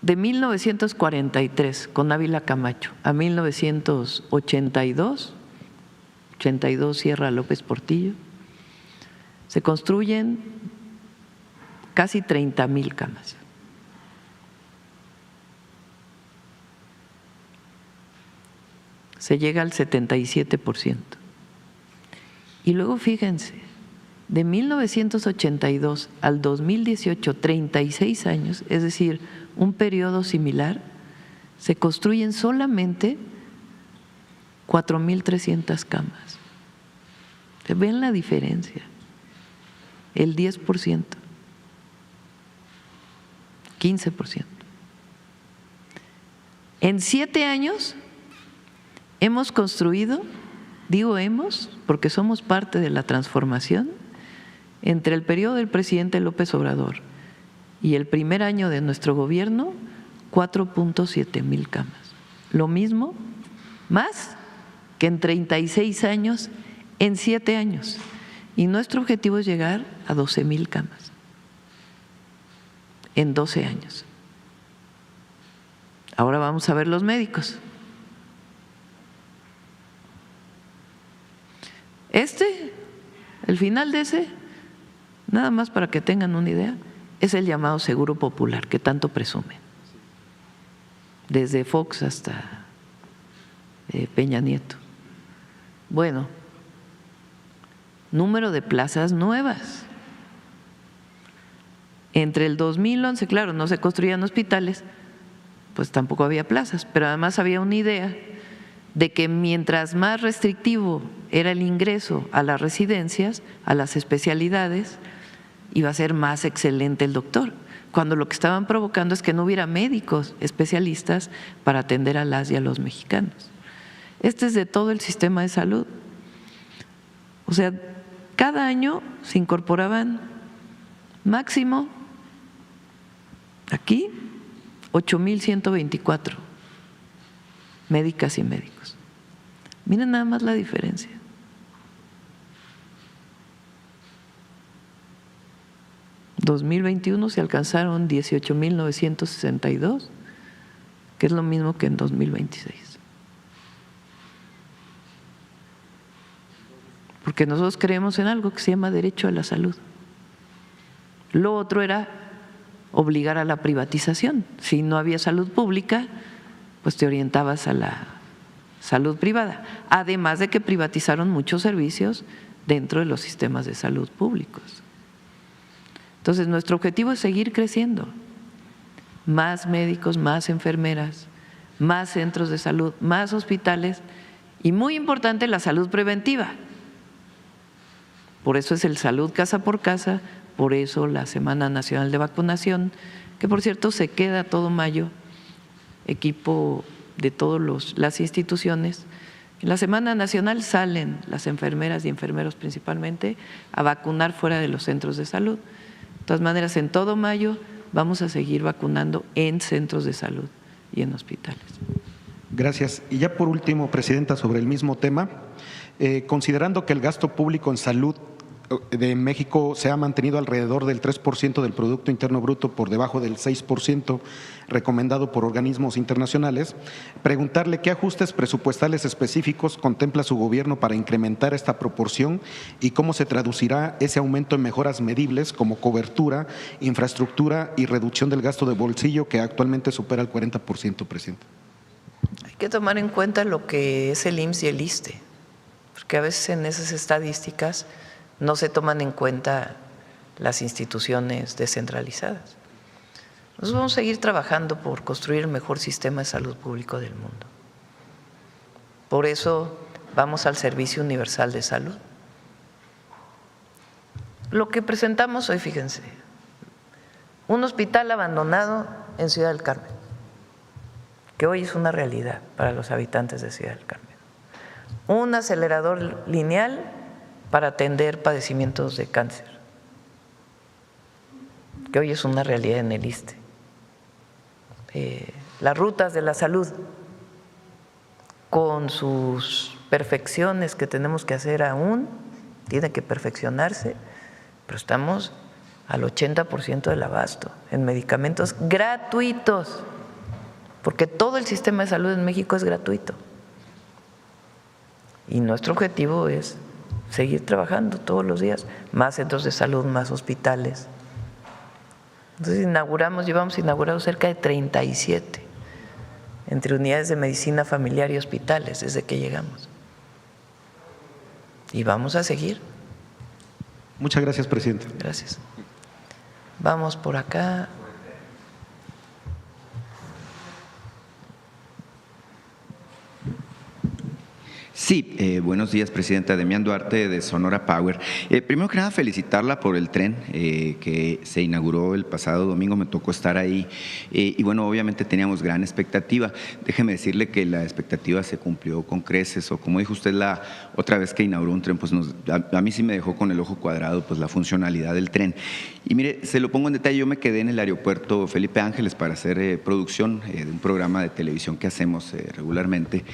De 1943, con Ávila Camacho, a 1982, 82 Sierra López Portillo, se construyen casi 30,000 camas. Se llega al 77%. Y luego fíjense, de 1982 al 2018, 36 años, es decir, un periodo similar, se construyen solamente 4,300 camas. ¿Ven la diferencia? El 10%, 15%. En 7 años hemos construido, digo hemos, porque somos parte de la transformación, entre el periodo del presidente López Obrador y el primer año de nuestro gobierno, 4.7 mil camas. Lo mismo, más que en 36 años, en 7 años. Y nuestro objetivo es llegar a 12,000 camas en 12 años. Ahora vamos a ver los médicos. El final de ese, nada más para que tengan una idea, es el llamado Seguro Popular que tanto presumen. Desde Fox hasta Peña Nieto. Bueno, número de plazas nuevas. Entre el 2011, claro, no se construían hospitales, pues tampoco había plazas, pero además había una idea de que mientras más restrictivo era el ingreso a las residencias, a las especialidades, iba a ser más excelente el doctor, cuando lo que estaban provocando es que no hubiera médicos especialistas para atender a las y a los mexicanos. Este es de todo el sistema de salud. O sea, cada año se incorporaban máximo, aquí, 8,124 médicas y médicos. Miren nada más la diferencia. En 2021 se alcanzaron 18,962, que es lo mismo que en 2026. Porque nosotros creemos en algo que se llama derecho a la salud. Lo otro era obligar a la privatización. Si no había salud pública, pues te orientabas a la salud privada. Además de que privatizaron muchos servicios dentro de los sistemas de salud públicos. Entonces, nuestro objetivo es seguir creciendo. Más médicos, más enfermeras, más centros de salud, más hospitales y, muy importante, la salud preventiva. Por eso es el Salud Casa por Casa, por eso la Semana Nacional de Vacunación, que por cierto se queda todo mayo, equipo de todas las instituciones. En la Semana Nacional salen las enfermeras y enfermeros principalmente a vacunar fuera de los centros de salud. De todas maneras, en todo mayo vamos a seguir vacunando en centros de salud y en hospitales. Gracias. Y ya por último, Presidenta, sobre el mismo tema, considerando que el gasto público en salud de México se ha mantenido alrededor del 3% del Producto Interno Bruto, por debajo del 6% recomendado por organismos internacionales, preguntarle qué ajustes presupuestales específicos contempla su gobierno para incrementar esta proporción y cómo se traducirá ese aumento en mejoras medibles como cobertura, infraestructura y reducción del gasto de bolsillo, que actualmente supera el 40%, Presidente. Hay que tomar en cuenta lo que es el IMSS y el ISSSTE, porque a veces en esas estadísticas no se toman en cuenta las instituciones descentralizadas. Nosotros vamos a seguir trabajando por construir el mejor sistema de salud público del mundo. Por eso vamos al Servicio Universal de Salud. Lo que presentamos hoy, fíjense, un hospital abandonado en Ciudad del Carmen, que hoy es una realidad para los habitantes de Ciudad del Carmen. Un acelerador lineal para atender padecimientos de cáncer, que hoy es una realidad en el ISSSTE. Las rutas de la salud, con sus perfecciones que tenemos que hacer aún, tiene que perfeccionarse, pero estamos al 80% del abasto en medicamentos gratuitos, porque todo el sistema de salud en México es gratuito. Y nuestro objetivo es seguir trabajando todos los días, más centros de salud, más hospitales. Entonces llevamos inaugurados cerca de 37 entre unidades de medicina familiar y hospitales desde que llegamos. Y vamos a seguir. Muchas gracias, Presidente. Gracias. Vamos por acá. Sí, buenos días, Presidenta. Demián Duarte, de Sonora Power. Primero que nada, felicitarla por el tren que se inauguró el pasado domingo. Me tocó estar ahí y bueno, obviamente teníamos gran expectativa. Déjeme decirle que la expectativa se cumplió con creces, o como dijo usted la otra vez que inauguró un tren, pues a mí sí me dejó con el ojo cuadrado pues la funcionalidad del tren. Y mire, se lo pongo en detalle, yo me quedé en el aeropuerto Felipe Ángeles para hacer producción de un programa de televisión que hacemos regularmente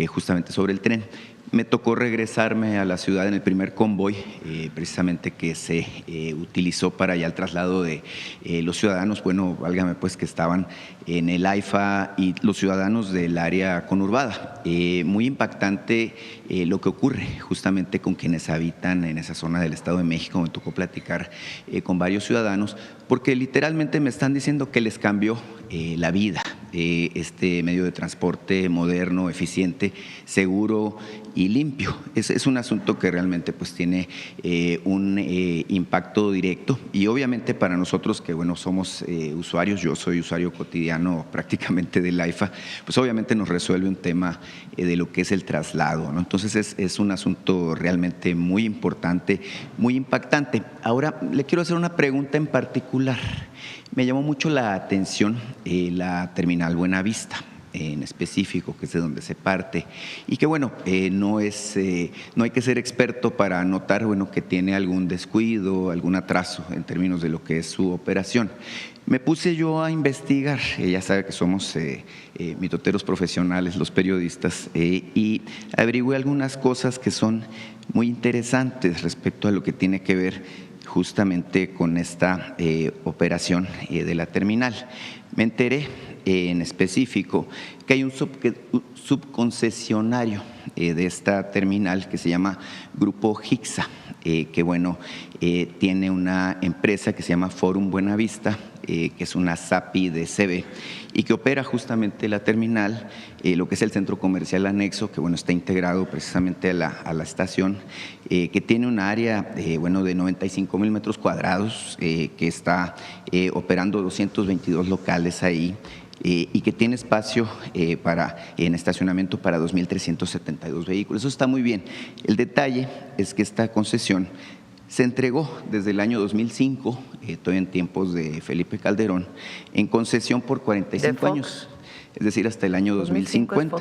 justamente sobre el tren. Me tocó regresarme a la ciudad en el primer convoy, precisamente que se utilizó para ya el traslado de los ciudadanos, bueno, válgame pues, que estaban en el AIFA y los ciudadanos del área conurbada. Muy impactante lo que ocurre justamente con quienes habitan en esa zona del Estado de México. Me tocó platicar con varios ciudadanos porque literalmente me están diciendo que les cambió la vida, este medio de transporte moderno, eficiente, seguro y limpio. Es un asunto que realmente pues tiene un impacto directo, y obviamente para nosotros que bueno somos usuarios, yo soy usuario cotidiano prácticamente del AIFA, pues obviamente nos resuelve un tema de lo que es el traslado, ¿no? Entonces es un asunto realmente muy importante, muy impactante. Ahora le quiero hacer una pregunta en particular. Me llamó mucho la atención la terminal Buenavista en específico, que es de donde se parte, y que bueno, no hay que ser experto para notar bueno que tiene algún descuido, algún atraso en términos de lo que es su operación. Me puse yo a investigar, ya sabe que somos mitoteros profesionales los periodistas, y averigüé algunas cosas que son muy interesantes respecto a lo que tiene que ver justamente con esta operación de la terminal. Me enteré en específico que hay un subconcesionario de esta terminal que se llama Grupo Hixa, que bueno, tiene una empresa que se llama Forum Buenavista, que es una SAPI de CB, y que opera justamente la terminal, lo que es el centro comercial anexo, que bueno está integrado precisamente a la estación, que tiene un área bueno de 95,000 metros cuadrados, que está operando 222 locales ahí, y que tiene espacio en estacionamiento para 2,372 vehículos. Eso está muy bien. El detalle es que esta concesión se entregó desde el año 2005, todavía en tiempos de Felipe Calderón, en concesión por 45 años, es decir, hasta el año 2050.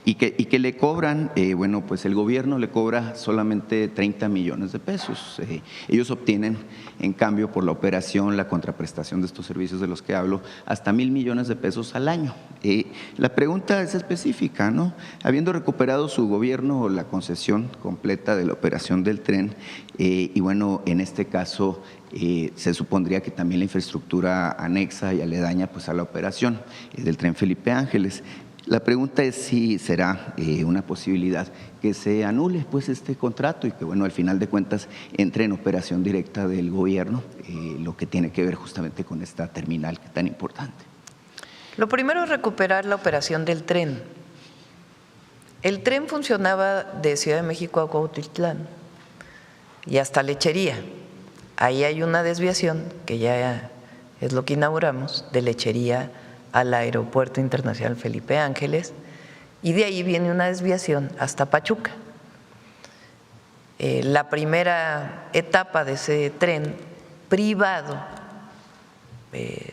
Y que le cobran, bueno, pues el gobierno le cobra solamente 30 millones de pesos. Ellos obtienen, en cambio, por la operación, la contraprestación de estos servicios de los que hablo, hasta 1,000 millones de pesos al año. La pregunta es específica, ¿no? Habiendo recuperado su gobierno la concesión completa de la operación del tren, y bueno, en este caso se supondría que también la infraestructura anexa y aledaña pues a la operación del tren Felipe Ángeles. La pregunta es si será una posibilidad que se anule pues este contrato y que bueno al final de cuentas entre en operación directa del gobierno, lo que tiene que ver justamente con esta terminal que es tan importante. Lo primero es recuperar la operación del tren. El tren funcionaba de Ciudad de México a Cuautitlán y hasta Lechería. Ahí hay una desviación que ya es lo que inauguramos, de Lechería al Aeropuerto Internacional Felipe Ángeles, y de ahí viene una desviación hasta Pachuca. La primera etapa de ese tren privado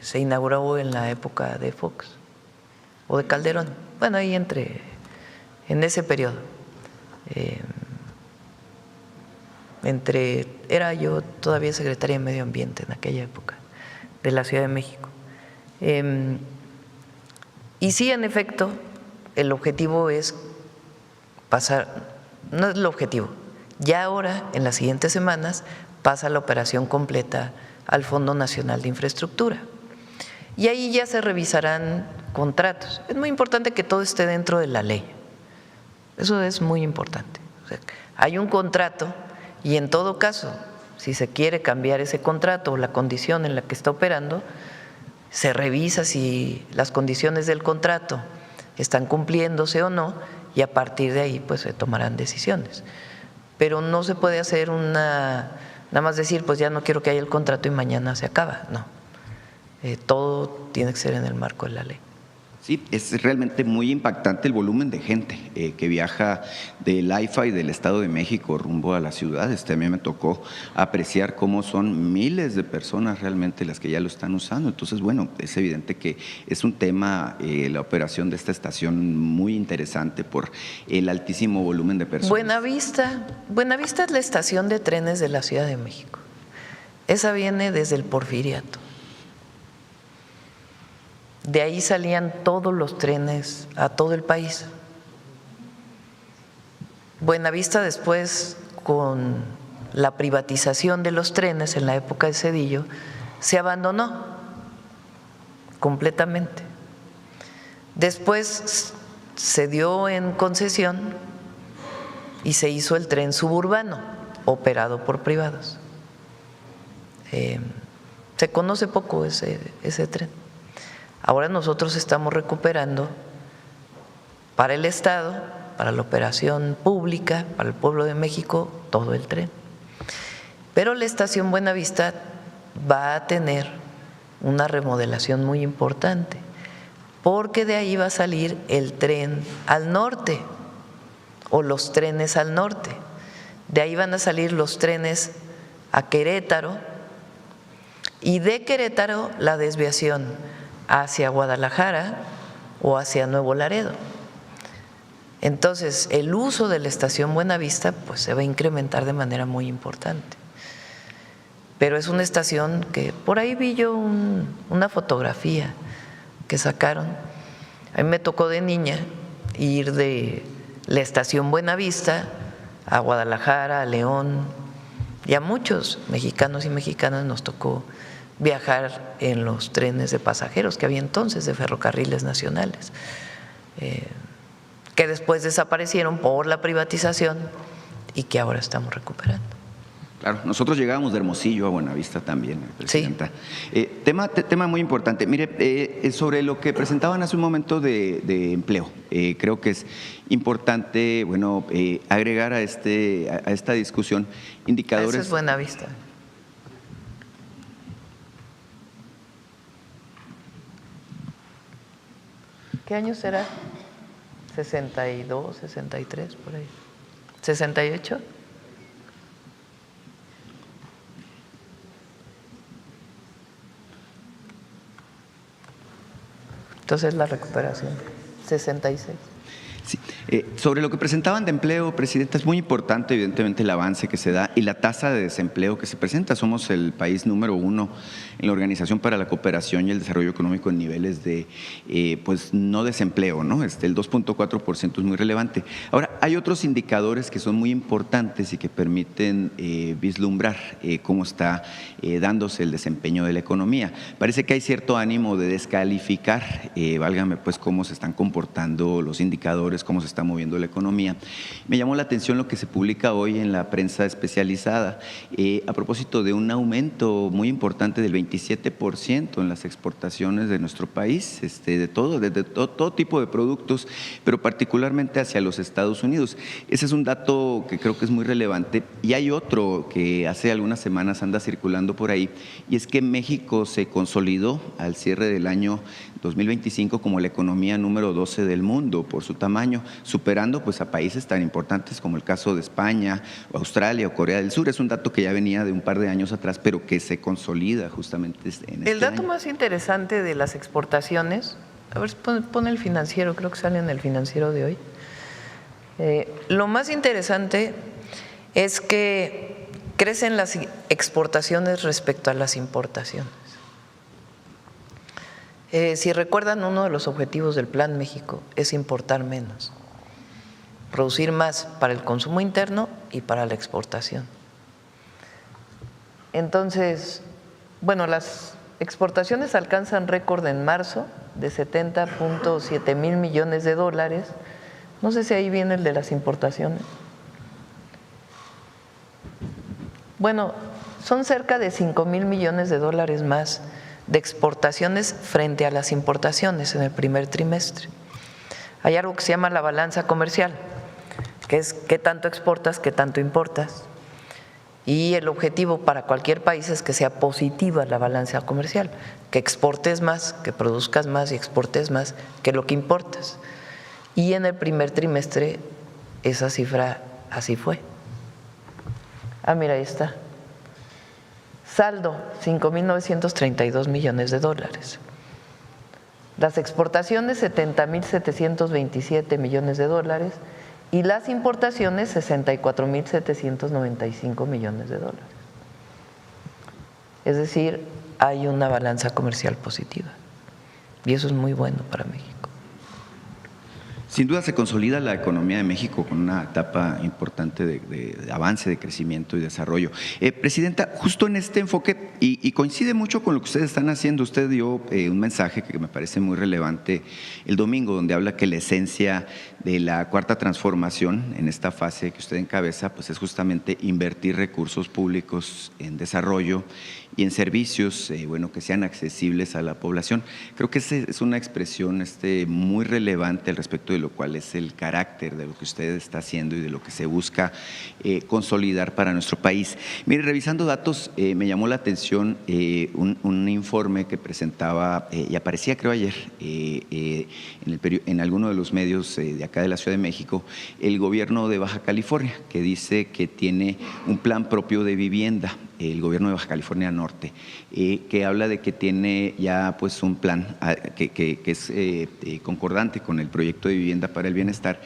se inauguró en la época de Fox o de Calderón, bueno, ahí en ese periodo. Era yo todavía secretaria de Medio Ambiente en aquella época, de la Ciudad de México. Y sí, en efecto, el objetivo es pasar, no es el objetivo, ya ahora, en las siguientes semanas, pasa la operación completa al Fondo Nacional de Infraestructura. Y ahí ya se revisarán contratos. Es muy importante que todo esté dentro de la ley. Eso es muy importante. O sea, hay un contrato y en todo caso, si se quiere cambiar ese contrato o la condición en la que está operando, se revisa si las condiciones del contrato están cumpliéndose o no, y a partir de ahí pues se tomarán decisiones. Pero no se puede hacer nada más decir pues ya no quiero que haya el contrato y mañana se acaba, no. Todo tiene que ser en el marco de la ley. Sí, es realmente muy impactante el volumen de gente que viaja del AIFA y del Estado de México rumbo a las ciudades. A mí me tocó apreciar cómo son miles de personas realmente las que ya lo están usando. Entonces, bueno, es evidente que es un tema, la operación de esta estación, muy interesante por el altísimo volumen de personas. Buenavista es la estación de trenes de la Ciudad de México. Esa viene desde el Porfiriato. De ahí salían todos los trenes a todo el país. Buenavista después, con la privatización de los trenes en la época de Zedillo, se abandonó completamente. Después se dio en concesión y se hizo el tren suburbano, operado por privados. Se conoce poco ese tren. Ahora nosotros estamos recuperando para el Estado, para la operación pública, para el pueblo de México, todo el tren. Pero la estación Buenavista va a tener una remodelación muy importante, porque de ahí va a salir el tren al norte o los trenes al norte. De ahí van a salir los trenes a Querétaro y de Querétaro la desviación hacia Guadalajara o hacia Nuevo Laredo. Entonces, el uso de la estación Buenavista pues se va a incrementar de manera muy importante. Pero es una estación que por ahí vi yo una fotografía que sacaron. A mí me tocó de niña ir de la estación Buenavista a Guadalajara, a León, y a muchos mexicanos y mexicanas nos tocó viajar en los trenes de pasajeros que había entonces de Ferrocarriles Nacionales, que después desaparecieron por la privatización y que ahora estamos recuperando. Claro, nosotros llegábamos de Hermosillo a Buenavista también, Presidenta. Sí. Tema muy importante. Mire, sobre lo que presentaban hace un momento de empleo, creo que es importante, bueno, agregar a esta discusión indicadores. Eso es Buenavista. ¿Qué año será? 62, 63, por ahí. ¿68? Entonces la recuperación, 66. Sí. Sobre lo que presentaban de empleo, Presidenta, es muy importante evidentemente el avance que se da y la tasa de desempleo que se presenta. Somos el país número 1 en la Organización para la Cooperación y el Desarrollo Económico en niveles de pues no desempleo, ¿no? El 2.4% es muy relevante. Ahora, hay otros indicadores que son muy importantes y que permiten vislumbrar cómo está dándose el desempeño de la economía. Parece que hay cierto ánimo de descalificar, válgame pues, cómo se están comportando los indicadores, cómo se está moviendo la economía. Me llamó la atención lo que se publica hoy en la prensa especializada a propósito de un aumento muy importante del 27% en las exportaciones de nuestro país, de todo tipo de productos, pero particularmente hacia los Estados Unidos. Ese es un dato que creo que es muy relevante. Y hay otro que hace algunas semanas anda circulando por ahí, y es que México se consolidó al cierre del año 2025 como la economía número 12 del mundo por su tamaño, superando pues a países tan importantes como el caso de España, o Australia o Corea del Sur. Es un dato que ya venía de un par de años atrás, pero que se consolida justamente en este año. El dato más interesante de las exportaciones, a ver, pone el Financiero, creo que sale en el Financiero de hoy. Lo más interesante es que crecen las exportaciones respecto a las importaciones. Si recuerdan, uno de los objetivos del Plan México es importar menos, producir más para el consumo interno y para la exportación. Entonces, bueno, las exportaciones alcanzan récord en marzo de 70.7 mil millones de dólares. No sé si ahí viene el de las importaciones. Bueno, son cerca de 5 mil millones de dólares más de exportaciones frente a las importaciones en el primer trimestre. Hay algo que se llama la balanza comercial, que es qué tanto exportas, qué tanto importas. Y el objetivo para cualquier país es que sea positiva la balanza comercial, que exportes más, que produzcas más y exportes más que lo que importas. Y en el primer trimestre esa cifra así fue. Mira, ahí está. Saldo, 5.932 millones de dólares. Las exportaciones, 70.727 millones de dólares. Y las importaciones, 64.795 millones de dólares. Es decir, hay una balanza comercial positiva. Y eso es muy bueno para México. Sin duda se consolida la economía de México con una etapa importante de avance, de crecimiento y desarrollo. Presidenta, justo en este enfoque, y coincide mucho con lo que ustedes están haciendo, usted dio un mensaje que me parece muy relevante el domingo, donde habla que la esencia de la cuarta transformación en esta fase que usted encabeza, pues es justamente invertir recursos públicos en desarrollo y en servicios que sean accesibles a la población. Creo que esa es una expresión muy relevante al respecto de lo cual es el carácter de lo que usted está haciendo y de lo que se busca consolidar para nuestro país. Mire, revisando datos, me llamó la atención un informe que presentaba y aparecía creo ayer en alguno de los medios de acá de la Ciudad de México, el gobierno de Baja California, que dice que tiene un plan propio de vivienda, el gobierno de Baja California Norte, que habla de que tiene ya pues un plan que es concordante con el proyecto de vivienda para el bienestar,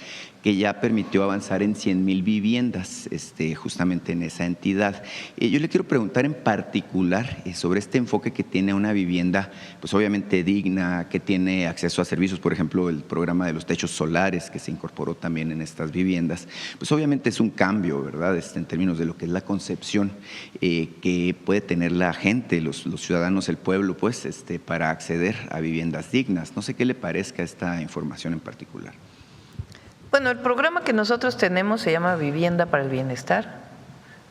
que ya permitió avanzar en 100,000 viviendas justamente en esa entidad. Yo le quiero preguntar en particular sobre este enfoque que tiene una vivienda pues obviamente digna, que tiene acceso a servicios, por ejemplo el programa de los techos solares que se incorporó también en estas viviendas, pues obviamente es un cambio, ¿verdad? En términos de lo que es la concepción que puede tener la gente, los ciudadanos, el pueblo, pues para acceder a viviendas dignas. No sé qué le parezca esta información en particular. Bueno, el programa que nosotros tenemos se llama Vivienda para el Bienestar.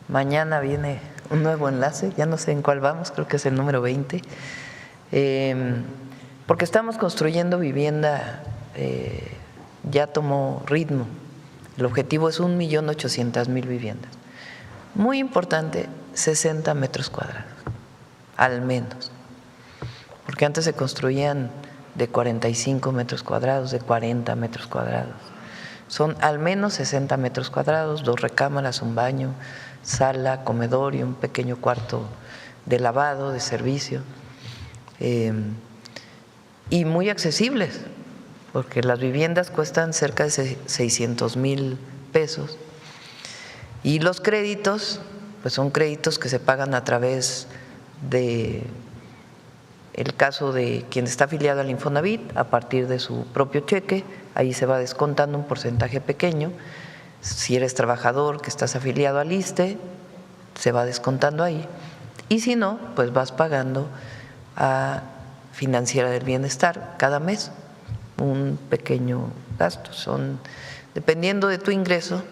Mañana viene un nuevo enlace, ya no sé en cuál vamos, creo que es el número 20, porque estamos construyendo vivienda, ya tomó ritmo. El objetivo es 1.800.000 viviendas. Muy importante, 60 metros cuadrados, al menos, porque antes se construían de 45 metros cuadrados, de 40 metros cuadrados. Son al menos 60 metros cuadrados, 2 recámaras, un baño, sala, comedor y un pequeño cuarto de lavado, de servicio. Y muy accesibles, porque las viviendas cuestan cerca de 600,000 pesos. Y los créditos, pues son créditos que se pagan a través de el caso de quien está afiliado al Infonavit, a partir de su propio cheque, ahí se va descontando un porcentaje pequeño. Si eres trabajador que estás afiliado al ISSSTE, se va descontando ahí. Y si no, pues vas pagando a Financiera del Bienestar cada mes un pequeño gasto. Son, dependiendo de tu ingreso,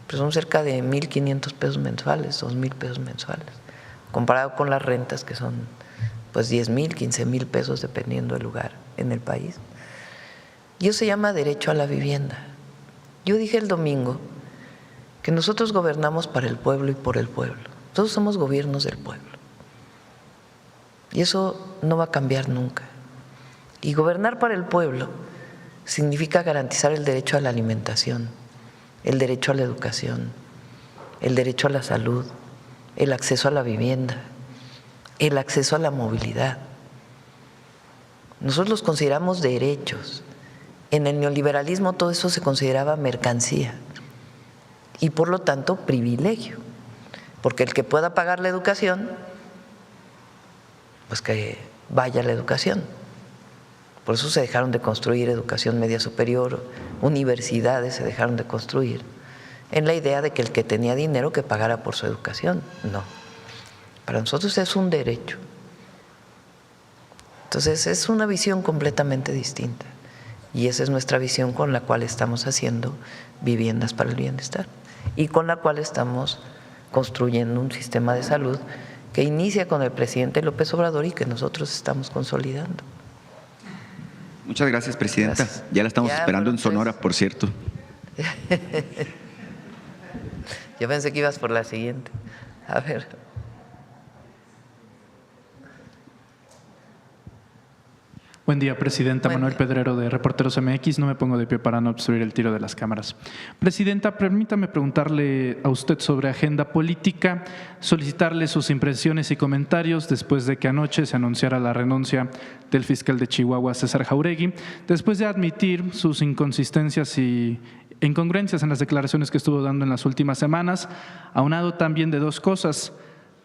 pues son cerca de 1.500 pesos mensuales, 2.000 pesos mensuales, comparado con las rentas que son pues 10,000, 15,000 pesos dependiendo del lugar en el país. Y eso se llama derecho a la vivienda. Yo dije el domingo que nosotros gobernamos para el pueblo y por el pueblo. Todos somos gobiernos del pueblo. Y eso no va a cambiar nunca. Y gobernar para el pueblo significa garantizar el derecho a la alimentación, el derecho a la educación, el derecho a la salud, el acceso a la vivienda, el acceso a la movilidad. Nosotros los consideramos derechos. En el neoliberalismo todo eso se consideraba mercancía y por lo tanto privilegio, porque el que pueda pagar la educación, pues que vaya a la educación. Por eso se dejaron de construir educación media superior, universidades se dejaron de construir, en la idea de que el que tenía dinero que pagara por su educación. No, para nosotros es un derecho. Entonces es una visión completamente distinta y esa es nuestra visión con la cual estamos haciendo viviendas para el bienestar y con la cual estamos construyendo un sistema de salud que inicia con el presidente López Obrador y que nosotros estamos consolidando. Muchas gracias, presidenta. Gracias. Ya la estamos esperando en Sonora, por cierto. Yo pensé que ibas por la siguiente. A ver. Buen día, Presidenta. Manuel Pedrero, de Reporteros MX. No me pongo de pie para no obstruir el tiro de las cámaras. Presidenta, permítame preguntarle a usted sobre agenda política, solicitarle sus impresiones y comentarios después de que anoche se anunciara la renuncia del fiscal de Chihuahua, César Jauregui, después de admitir sus inconsistencias y incongruencias en las declaraciones que estuvo dando en las últimas semanas, aunado también de dos cosas.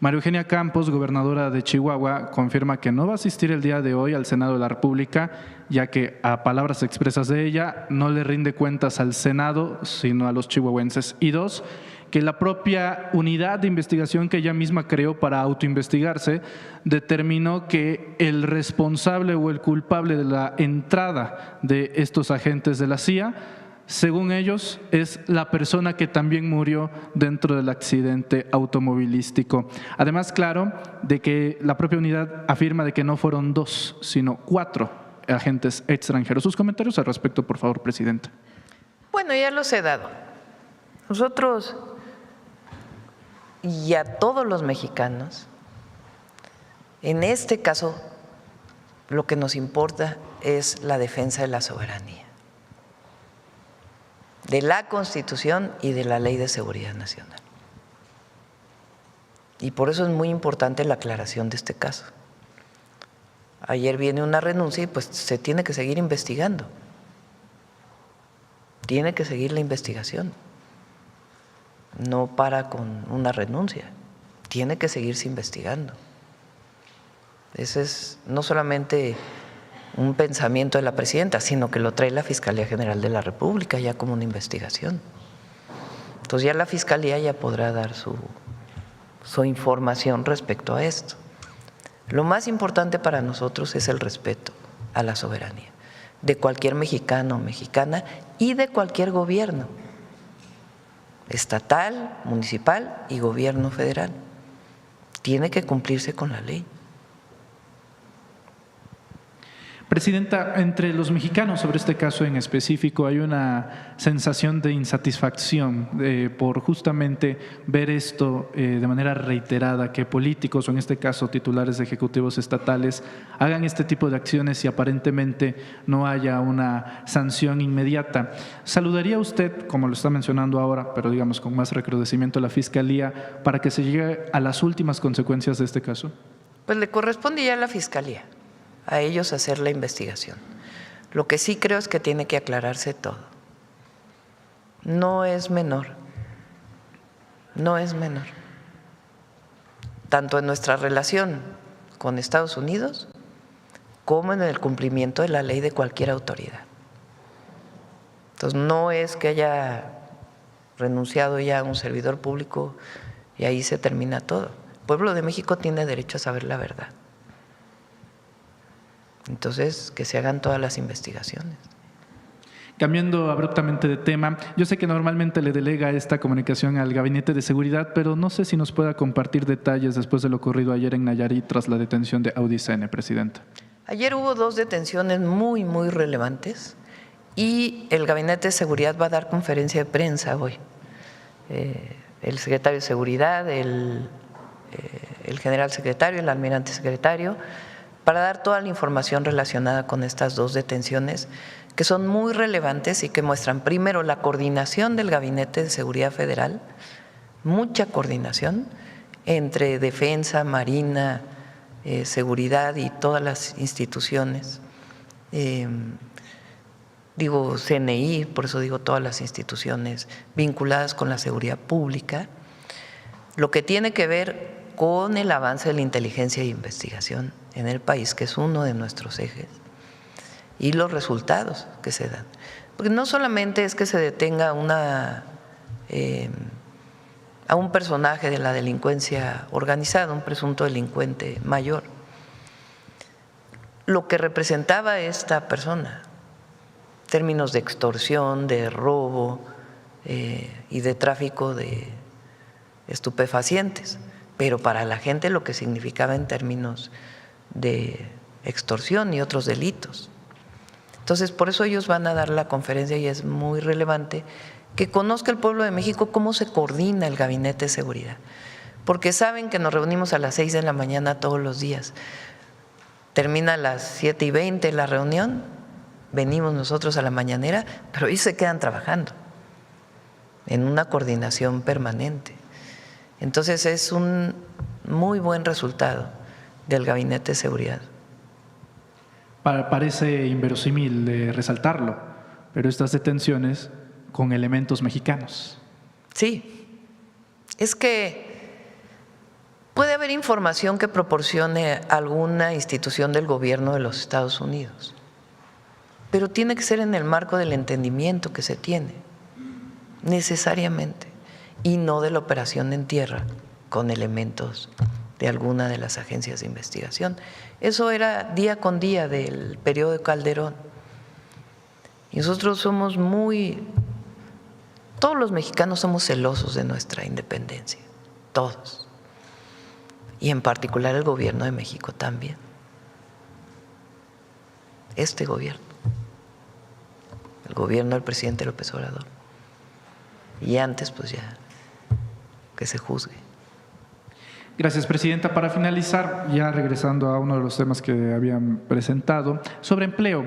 María Eugenia Campos, gobernadora de Chihuahua, confirma que no va a asistir el día de hoy al Senado de la República, ya que, a palabras expresas de ella, no le rinde cuentas al Senado, sino a los chihuahuenses. Y dos, que la propia unidad de investigación que ella misma creó para autoinvestigarse determinó que el responsable o el culpable de la entrada de estos agentes de la CIA, según ellos, es la persona que también murió dentro del accidente automovilístico. Además, claro, de que la propia unidad afirma de que no fueron 2, sino 4 agentes extranjeros. Sus comentarios al respecto, por favor, Presidenta. Bueno, ya los he dado. Nosotros y a todos los mexicanos, en este caso, lo que nos importa es la defensa de la soberanía, de la Constitución y de la Ley de Seguridad Nacional. Y por eso es muy importante la aclaración de este caso. Ayer viene una renuncia y pues se tiene que seguir investigando. Tiene que seguir la investigación. No para con una renuncia, tiene que seguirse investigando. Ese es no solamente un pensamiento de la presidenta, sino que lo trae la Fiscalía General de la República ya como una investigación. Entonces ya la Fiscalía ya podrá dar su información respecto a esto. Lo más importante para nosotros es el respeto a la soberanía de cualquier mexicano o mexicana y de cualquier gobierno, estatal, municipal y gobierno federal. Tiene que cumplirse con la ley. Presidenta, entre los mexicanos sobre este caso en específico hay una sensación de insatisfacción por justamente ver esto de manera reiterada, que políticos o en este caso titulares de ejecutivos estatales hagan este tipo de acciones y aparentemente no haya una sanción inmediata. ¿Saludaría usted, como lo está mencionando ahora, pero digamos con más recrudecimiento a la Fiscalía, para que se llegue a las últimas consecuencias de este caso? Pues le corresponde ya a la Fiscalía, a ellos hacer la investigación. Lo que sí creo es que tiene que aclararse todo. No es menor, no es menor. Tanto en nuestra relación con Estados Unidos como en el cumplimiento de la ley de cualquier autoridad. Entonces no es que haya renunciado ya a un servidor público y ahí se termina todo. El pueblo de México tiene derecho a saber la verdad. Entonces, que se hagan todas las investigaciones. Cambiando abruptamente de tema, yo sé que normalmente le delega esta comunicación al Gabinete de Seguridad, pero no sé si nos pueda compartir detalles después de lo ocurrido ayer en Nayarit tras la detención de Audicene, Presidenta. Ayer hubo 2 detenciones muy relevantes y el Gabinete de Seguridad va a dar conferencia de prensa hoy. El secretario de Seguridad, el general secretario, el almirante secretario, para dar toda la información relacionada con estas 2 detenciones que son muy relevantes y que muestran primero la coordinación del Gabinete de Seguridad Federal, mucha coordinación entre Defensa, Marina, Seguridad y todas las instituciones. Digo CNI, por eso digo todas las instituciones vinculadas con la seguridad pública, lo que tiene que ver con el avance de la inteligencia e investigación en el país, que es uno de nuestros ejes, y los resultados que se dan. Porque no solamente es que se detenga a un personaje de la delincuencia organizada, un presunto delincuente mayor, lo que representaba esta persona, en términos de extorsión, de robo y de tráfico de estupefacientes, pero para la gente lo que significaba en términos de extorsión y otros delitos. Entonces, por eso ellos van a dar la conferencia y es muy relevante que conozca el pueblo de México cómo se coordina el Gabinete de Seguridad, porque saben que nos reunimos a las 6 de la mañana todos los días. Termina a las 7:20 la reunión, venimos nosotros a la mañanera, pero ellos se quedan trabajando en una coordinación permanente. Entonces es un muy buen resultado del Gabinete de Seguridad. Parece inverosímil resaltarlo, pero estas detenciones con elementos mexicanos. Sí, es que puede haber información que proporcione alguna institución del gobierno de los Estados Unidos, pero tiene que ser en el marco del entendimiento que se tiene, necesariamente, y no de la operación en tierra con elementos de alguna de las agencias de investigación. Eso era día con día del periodo de Calderón. Y nosotros somos todos los mexicanos somos celosos de nuestra independencia, todos. Y en particular el gobierno de México también. Este gobierno, el gobierno del presidente López Obrador. Y antes, pues ya, que se juzgue. Gracias, Presidenta. Para finalizar, ya regresando a uno de los temas que habían presentado, sobre empleo,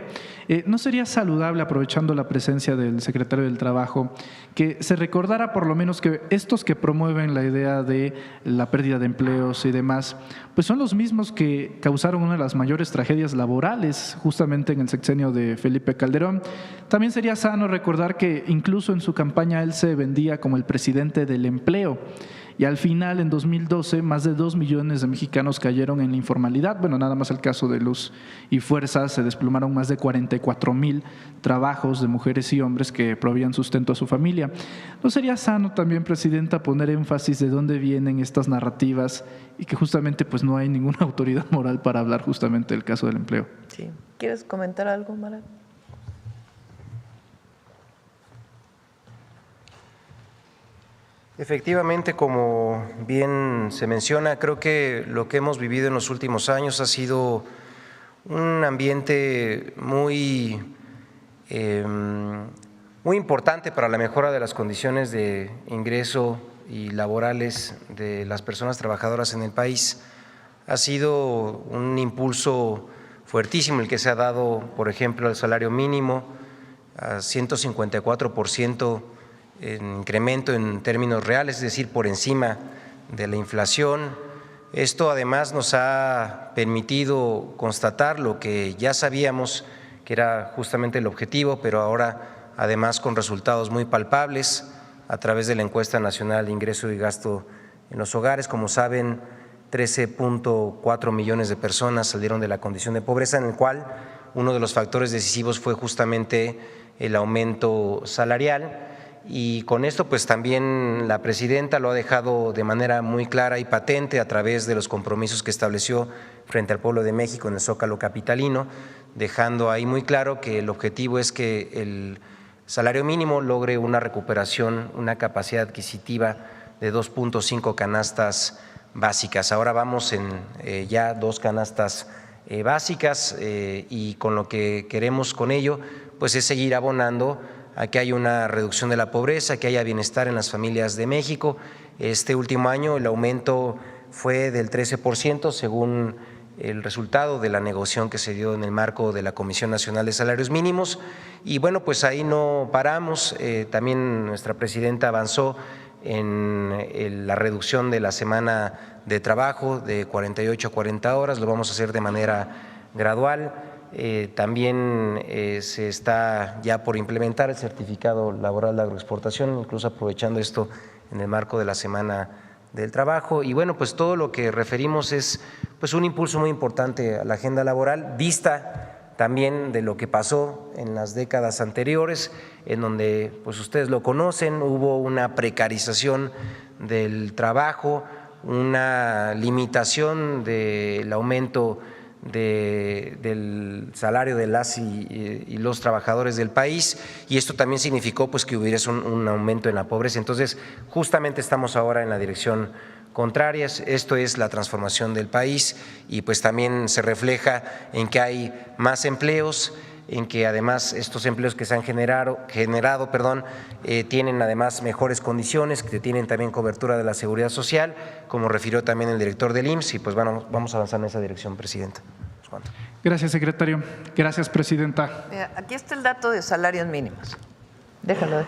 ¿no sería saludable, aprovechando la presencia del secretario del Trabajo, que se recordara por lo menos que estos que promueven la idea de la pérdida de empleos y demás, pues son los mismos que causaron una de las mayores tragedias laborales justamente en el sexenio de Felipe Calderón? También sería sano recordar que incluso en su campaña él se vendía como el presidente del empleo. Y al final, en 2012, más de 2 millones de mexicanos cayeron en la informalidad. Bueno, nada más el caso de Luz y Fuerza, se desplomaron más de 44,000 trabajos de mujeres y hombres que proveían sustento a su familia. ¿No sería sano también, Presidenta, poner énfasis de dónde vienen estas narrativas y que justamente pues no hay ninguna autoridad moral para hablar justamente del caso del empleo? Sí. ¿Quieres comentar algo, Mara? Efectivamente, como bien se menciona, creo que lo que hemos vivido en los últimos años ha sido un ambiente muy importante para la mejora de las condiciones de ingreso y laborales de las personas trabajadoras en el país. Ha sido un impulso fuertísimo el que se ha dado, por ejemplo, al salario mínimo, a 154% en incremento en términos reales, es decir, por encima de la inflación. Esto además nos ha permitido constatar lo que ya sabíamos que era justamente el objetivo, pero ahora además con resultados muy palpables a través de la encuesta nacional de ingreso y gasto en los hogares. Como saben, 13.4 millones de personas salieron de la condición de pobreza, en el cual uno de los factores decisivos fue justamente el aumento salarial. Y con esto pues también la presidenta lo ha dejado de manera muy clara y patente a través de los compromisos que estableció frente al pueblo de México en el Zócalo capitalino, dejando ahí muy claro que el objetivo es que el salario mínimo logre una recuperación, una capacidad adquisitiva de 2.5 canastas básicas. Ahora vamos en ya 2 canastas básicas y con lo que queremos con ello pues es seguir abonando a que haya una reducción de la pobreza, que haya bienestar en las familias de México. Este último año el aumento fue del 13% según el resultado de la negociación que se dio en el marco de la Comisión Nacional de Salarios Mínimos. Y bueno, pues ahí no paramos, también nuestra presidenta avanzó en la reducción de la semana de trabajo de 48 a 40 horas, lo vamos a hacer de manera gradual. También se está ya por implementar el certificado laboral de agroexportación, incluso aprovechando esto en el marco de la Semana del Trabajo. Y bueno, pues todo lo que referimos es pues un impulso muy importante a la agenda laboral, vista también de lo que pasó en las décadas anteriores, en donde pues ustedes lo conocen, hubo una precarización del trabajo, una limitación del aumento del salario de las y los trabajadores del país, y esto también significó pues que hubiera un aumento en la pobreza. Entonces justamente estamos ahora en la dirección contraria, esto es la transformación del país y pues también se refleja en que hay más empleos, en que además estos empleos que se han generado, tienen además mejores condiciones, que tienen también cobertura de la seguridad social, como refirió también el director del IMSS, y pues bueno, vamos a avanzar en esa dirección, Presidenta. Gracias, secretario. Gracias, Presidenta. Mira, aquí está el dato de salarios mínimos. Déjalo.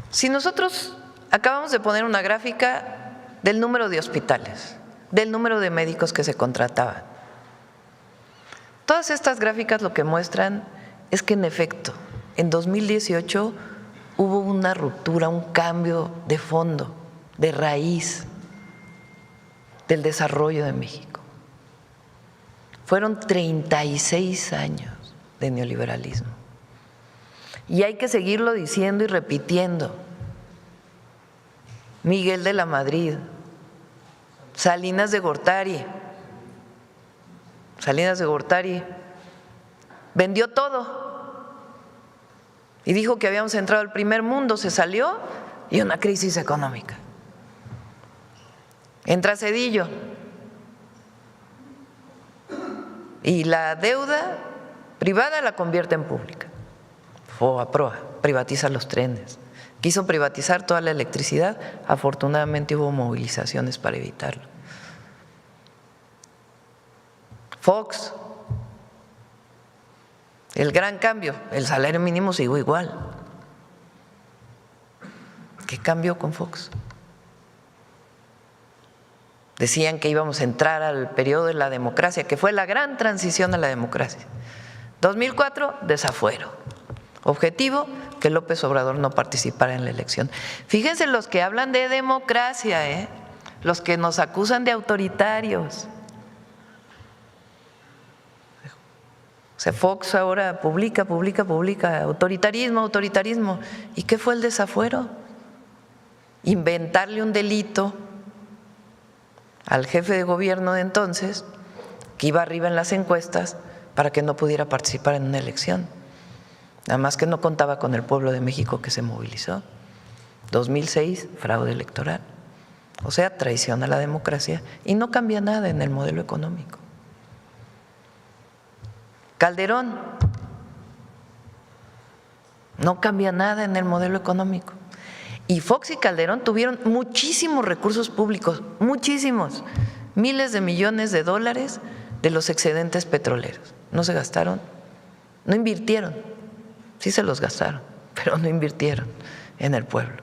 Si nosotros acabamos de poner una gráfica del número de hospitales, del número de médicos que se contrataban. Todas estas gráficas lo que muestran es que en efecto, en 2018 hubo una ruptura, un cambio de fondo, de raíz del desarrollo de México. Fueron 36 años de neoliberalismo. Y hay que seguirlo diciendo y repitiendo. Miguel de la Madrid, Salinas de Gortari vendió todo y dijo que habíamos entrado al primer mundo, se salió y una crisis económica. Entra Zedillo y la deuda privada la convierte en pública. FOA-PROA privatiza los trenes, quiso privatizar toda la electricidad, afortunadamente hubo movilizaciones para evitarlo. Fox, el gran cambio, el salario mínimo siguió igual. ¿Qué cambió con Fox? Decían que íbamos a entrar al periodo de la democracia, que fue la gran transición a la democracia. 2004, desafuero. Objetivo, que López Obrador no participara en la elección. Fíjense los que hablan de democracia, los que nos acusan de autoritarios. O sea, Fox ahora publica, autoritarismo. ¿Y qué fue el desafuero? Inventarle un delito al jefe de gobierno de entonces, que iba arriba en las encuestas, para que no pudiera participar en una elección. Nada más que no contaba con el pueblo de México que se movilizó. 2006, fraude electoral. O sea, traición a la democracia y no cambia nada en el modelo económico. Calderón, no cambia nada en el modelo económico. Y Fox y Calderón tuvieron muchísimos recursos públicos, muchísimos, miles de millones de dólares de los excedentes petroleros. No se gastaron, no invirtieron, sí se los gastaron, pero no invirtieron en el pueblo.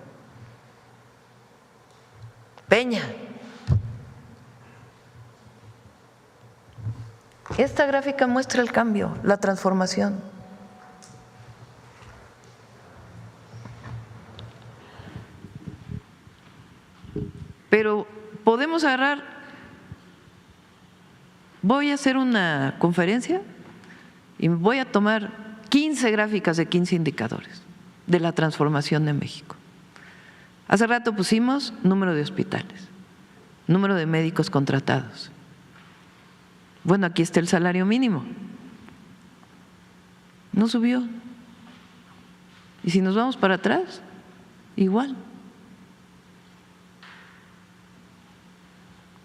Peña. Esta gráfica muestra el cambio, la transformación. Pero podemos agarrar, voy a hacer una conferencia y voy a tomar 15 gráficas de 15 indicadores de la transformación de México. Hace rato pusimos número de hospitales, número de médicos contratados. Bueno, aquí está el salario mínimo. No subió. Y si nos vamos para atrás, igual.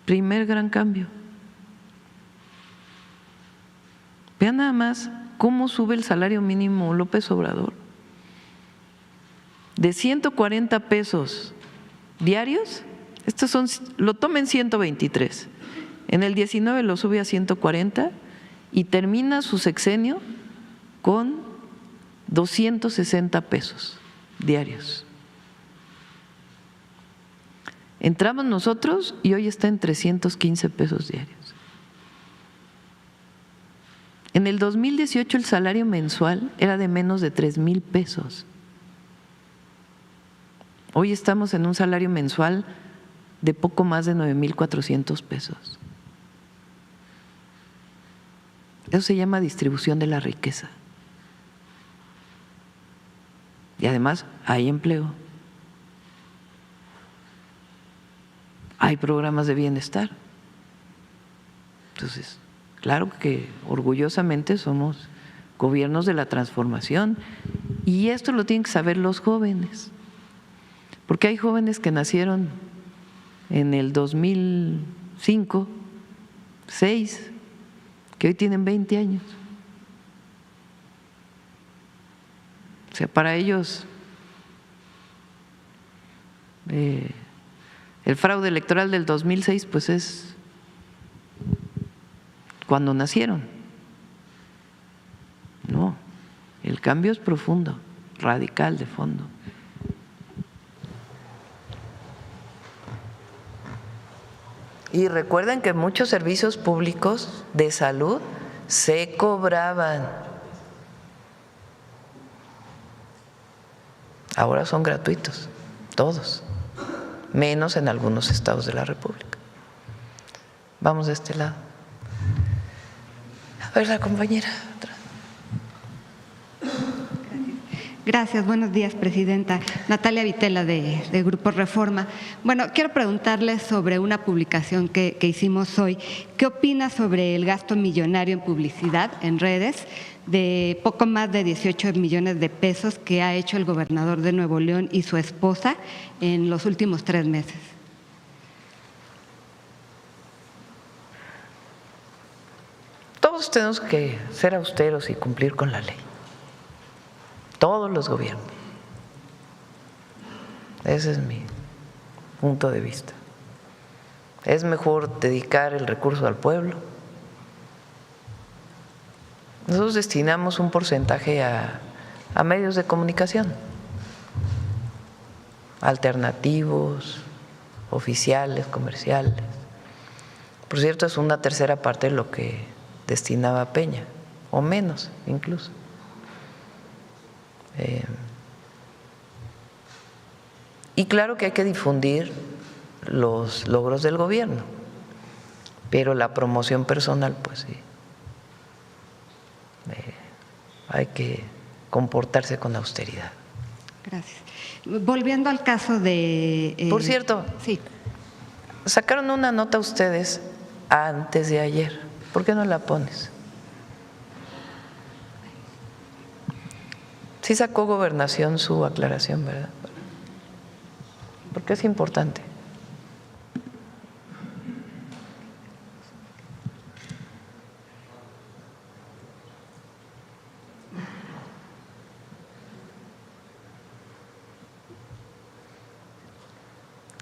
Primer gran cambio. Vean nada más cómo sube el salario mínimo López Obrador. De 140 pesos diarios, estos son, lo tomen 123. En el 19 lo sube a 140 y termina su sexenio con 260 pesos diarios. Entramos nosotros y hoy está en 315 pesos diarios. En el 2018 el salario mensual era de menos de 3,000 pesos. Hoy estamos en un salario mensual de poco más de 9,400 pesos. Eso se llama distribución de la riqueza. Y además hay empleo. Hay programas de bienestar. Entonces, claro que orgullosamente somos gobiernos de la transformación y esto lo tienen que saber los jóvenes. Porque hay jóvenes que nacieron en el 2005, 2006, que hoy tienen 20 años. O sea, para ellos el fraude electoral del 2006 pues es cuando nacieron. No, el cambio es profundo, radical, de fondo. Y recuerden que muchos servicios públicos de salud se cobraban. Ahora son gratuitos, todos, menos en algunos estados de la República. Vamos de este lado. A ver, la compañera. Gracias, buenos días, presidenta. Natalia Vitela, de Grupo Reforma. Bueno, quiero preguntarle sobre una publicación que hicimos hoy. ¿Qué opina sobre el gasto millonario en publicidad en redes de poco más de 18 millones de pesos que ha hecho el gobernador de Nuevo León y su esposa en los últimos 3 meses? Todos tenemos que ser austeros y cumplir con la ley. Todos los gobiernos. Ese es mi punto de vista. Es mejor dedicar el recurso al pueblo. Nosotros destinamos un porcentaje a medios de comunicación, alternativos, oficiales, comerciales. Por cierto, es una tercera parte de lo que destinaba Peña, o menos incluso. Y claro que hay que difundir los logros del gobierno, pero la promoción personal, pues sí, hay que comportarse con austeridad. Gracias. Volviendo al caso de… Por cierto, sí, sacaron una nota ustedes antes de ayer. ¿Por qué no la pones? Sí sacó Gobernación su aclaración, ¿verdad? Porque es importante.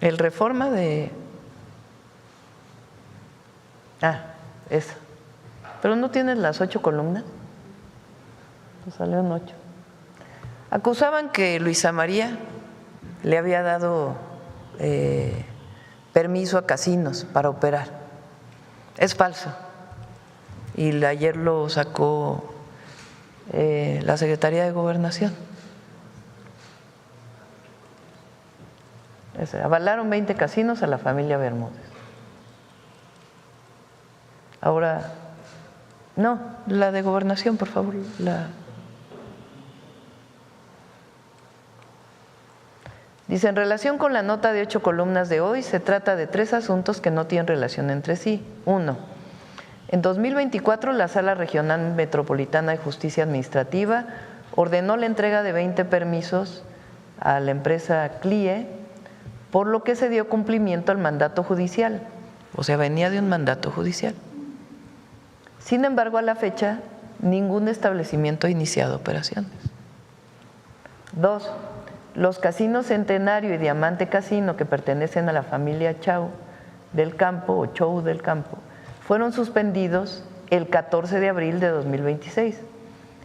El Reforma de… esa. ¿Pero no tienes las 8 columnas? Pues salieron 8. Acusaban que Luisa María le había dado permiso a casinos para operar. Es falso. Y ayer lo sacó la Secretaría de Gobernación. Avalaron 20 casinos a la familia Bermúdez. Ahora, no, la de Gobernación, por favor. Dice, en relación con la nota de 8 columnas de hoy, se trata de 3 asuntos que no tienen relación entre sí. 1. En 2024, la Sala Regional Metropolitana de Justicia Administrativa ordenó la entrega de 20 permisos a la empresa CLIE, por lo que se dio cumplimiento al mandato judicial. O sea, venía de un mandato judicial. Sin embargo, a la fecha, ningún establecimiento ha iniciado operaciones. 2. Los casinos Centenario y Diamante Casino, que pertenecen a la familia Chau del Campo o Chou del Campo, fueron suspendidos el 14 de abril de 2026.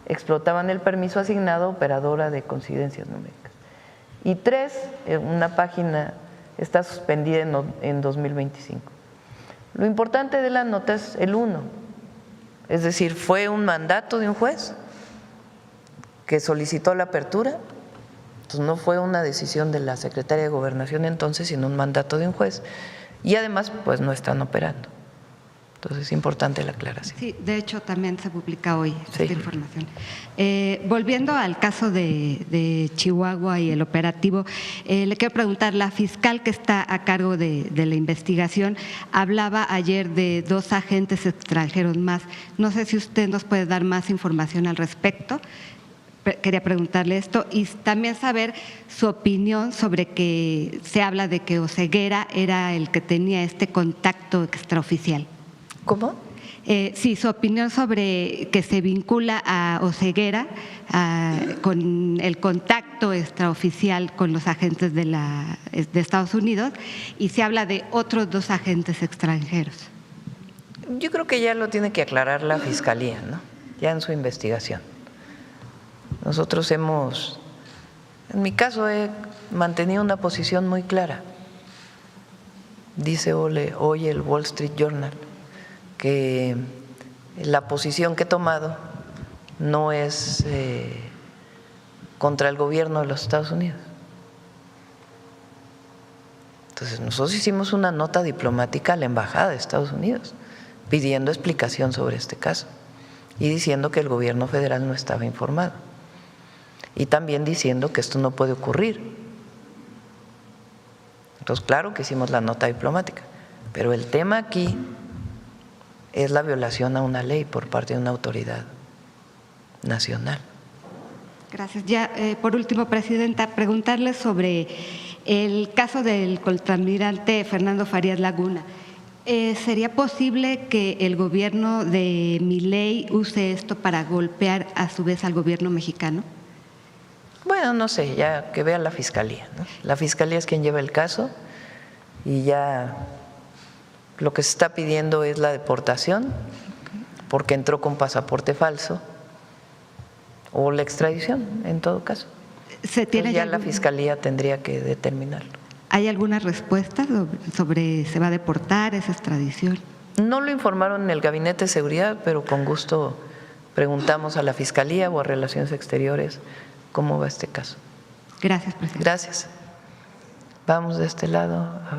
Explotaban el permiso asignado a operadora de coincidencias numéricas. Y 3, una página está suspendida en 2025. Lo importante de la nota es el 1, es decir, fue un mandato de un juez que solicitó la apertura. Entonces no fue una decisión de la Secretaría de Gobernación entonces, sino un mandato de un juez. Y además, pues no están operando. Entonces es importante la aclaración. Sí, de hecho también se publica hoy esta información. Volviendo al caso de Chihuahua y el operativo, le quiero preguntar, la fiscal que está a cargo de la investigación hablaba ayer de 2 agentes extranjeros más. No sé si usted nos puede dar más información al respecto. Quería preguntarle esto y también saber su opinión sobre que se habla de que Oseguera era el que tenía este contacto extraoficial. ¿Cómo? Sí, su opinión sobre que se vincula a Oseguera con el contacto extraoficial con los agentes de Estados Unidos, y se habla de otros 2 agentes extranjeros. Yo creo que ya lo tiene que aclarar la Fiscalía, ¿no? Ya en su investigación. Nosotros en mi caso he mantenido una posición muy clara. Dice hoy el Wall Street Journal que la posición que he tomado no es contra el gobierno de los Estados Unidos. Entonces nosotros hicimos una nota diplomática a la Embajada de Estados Unidos pidiendo explicación sobre este caso y diciendo que el gobierno federal no estaba informado y también diciendo que esto no puede ocurrir. Entonces, claro que hicimos la nota diplomática, pero el tema aquí es la violación a una ley por parte de una autoridad nacional. Gracias. Ya, por último, Presidenta, preguntarle sobre el caso del contraalmirante Fernando Farías Laguna. ¿Sería posible que el gobierno de Milei use esto para golpear a su vez al gobierno mexicano? Bueno, no sé, ya que vea la Fiscalía, ¿no? La Fiscalía es quien lleva el caso y ya lo que se está pidiendo es la deportación porque entró con pasaporte falso o la extradición, en todo caso. ¿Tiene ya la Fiscalía tendría que determinarlo. ¿Hay alguna respuesta sobre se va a deportar esa extradición? No lo informaron en el Gabinete de Seguridad, pero con gusto preguntamos a la Fiscalía o a Relaciones Exteriores cómo va este caso. Gracias, Presidente. Gracias. Vamos de este lado, a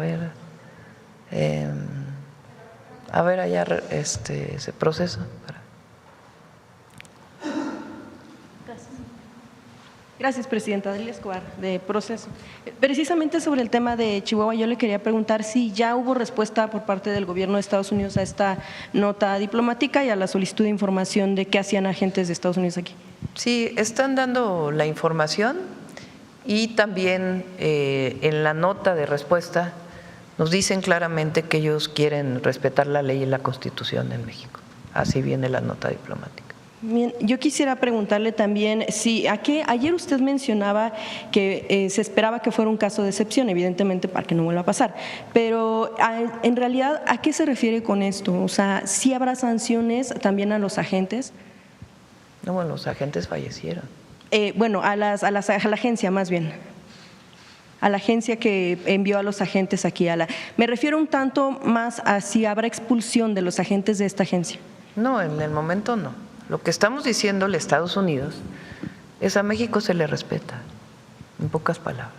ver allá ese proceso. Gracias, Presidenta. Delia Escobar, de Proceso. Precisamente sobre el tema de Chihuahua, yo le quería preguntar si ya hubo respuesta por parte del gobierno de Estados Unidos a esta nota diplomática y a la solicitud de información de qué hacían agentes de Estados Unidos aquí. Sí, están dando la información y también en la nota de respuesta nos dicen claramente que ellos quieren respetar la ley y la Constitución en México. Así viene la nota diplomática. Bien, yo quisiera preguntarle también si ayer usted mencionaba que se esperaba que fuera un caso de excepción, evidentemente para que no vuelva a pasar, pero en realidad ¿a qué se refiere con esto? O sea, ¿sí habrá sanciones también a los agentes? No, bueno, los agentes fallecieron. Bueno, a la agencia más bien. A la agencia que envió a los agentes aquí. Me refiero un tanto más a si habrá expulsión de los agentes de esta agencia. No, en el momento no. Lo que estamos diciéndole a Estados Unidos es a México se le respeta, en pocas palabras.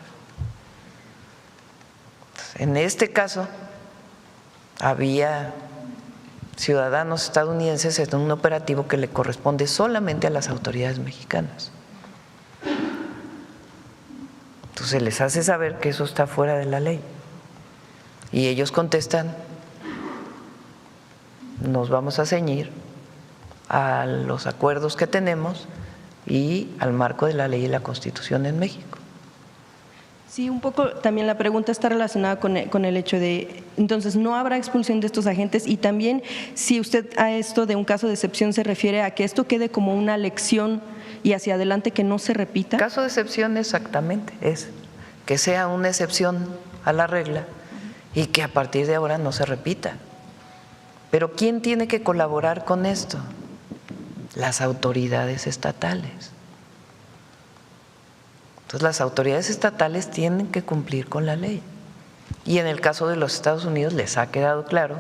En este caso, había ciudadanos estadounidenses en un operativo que le corresponde solamente a las autoridades mexicanas. Entonces les hace saber que eso está fuera de la ley. Y ellos contestan, nos vamos a ceñir a los acuerdos que tenemos y al marco de la ley y la Constitución en México. Sí, un poco también la pregunta está relacionada con el hecho de, entonces, no habrá expulsión de estos agentes y también si usted a esto de un caso de excepción se refiere a que esto quede como una lección y hacia adelante que no se repita. Caso de excepción exactamente es que sea una excepción a la regla y que a partir de ahora no se repita. Pero ¿quién tiene que colaborar con esto? Las autoridades estatales. Entonces las autoridades estatales tienen que cumplir con la ley. Y en el caso de los Estados Unidos les ha quedado claro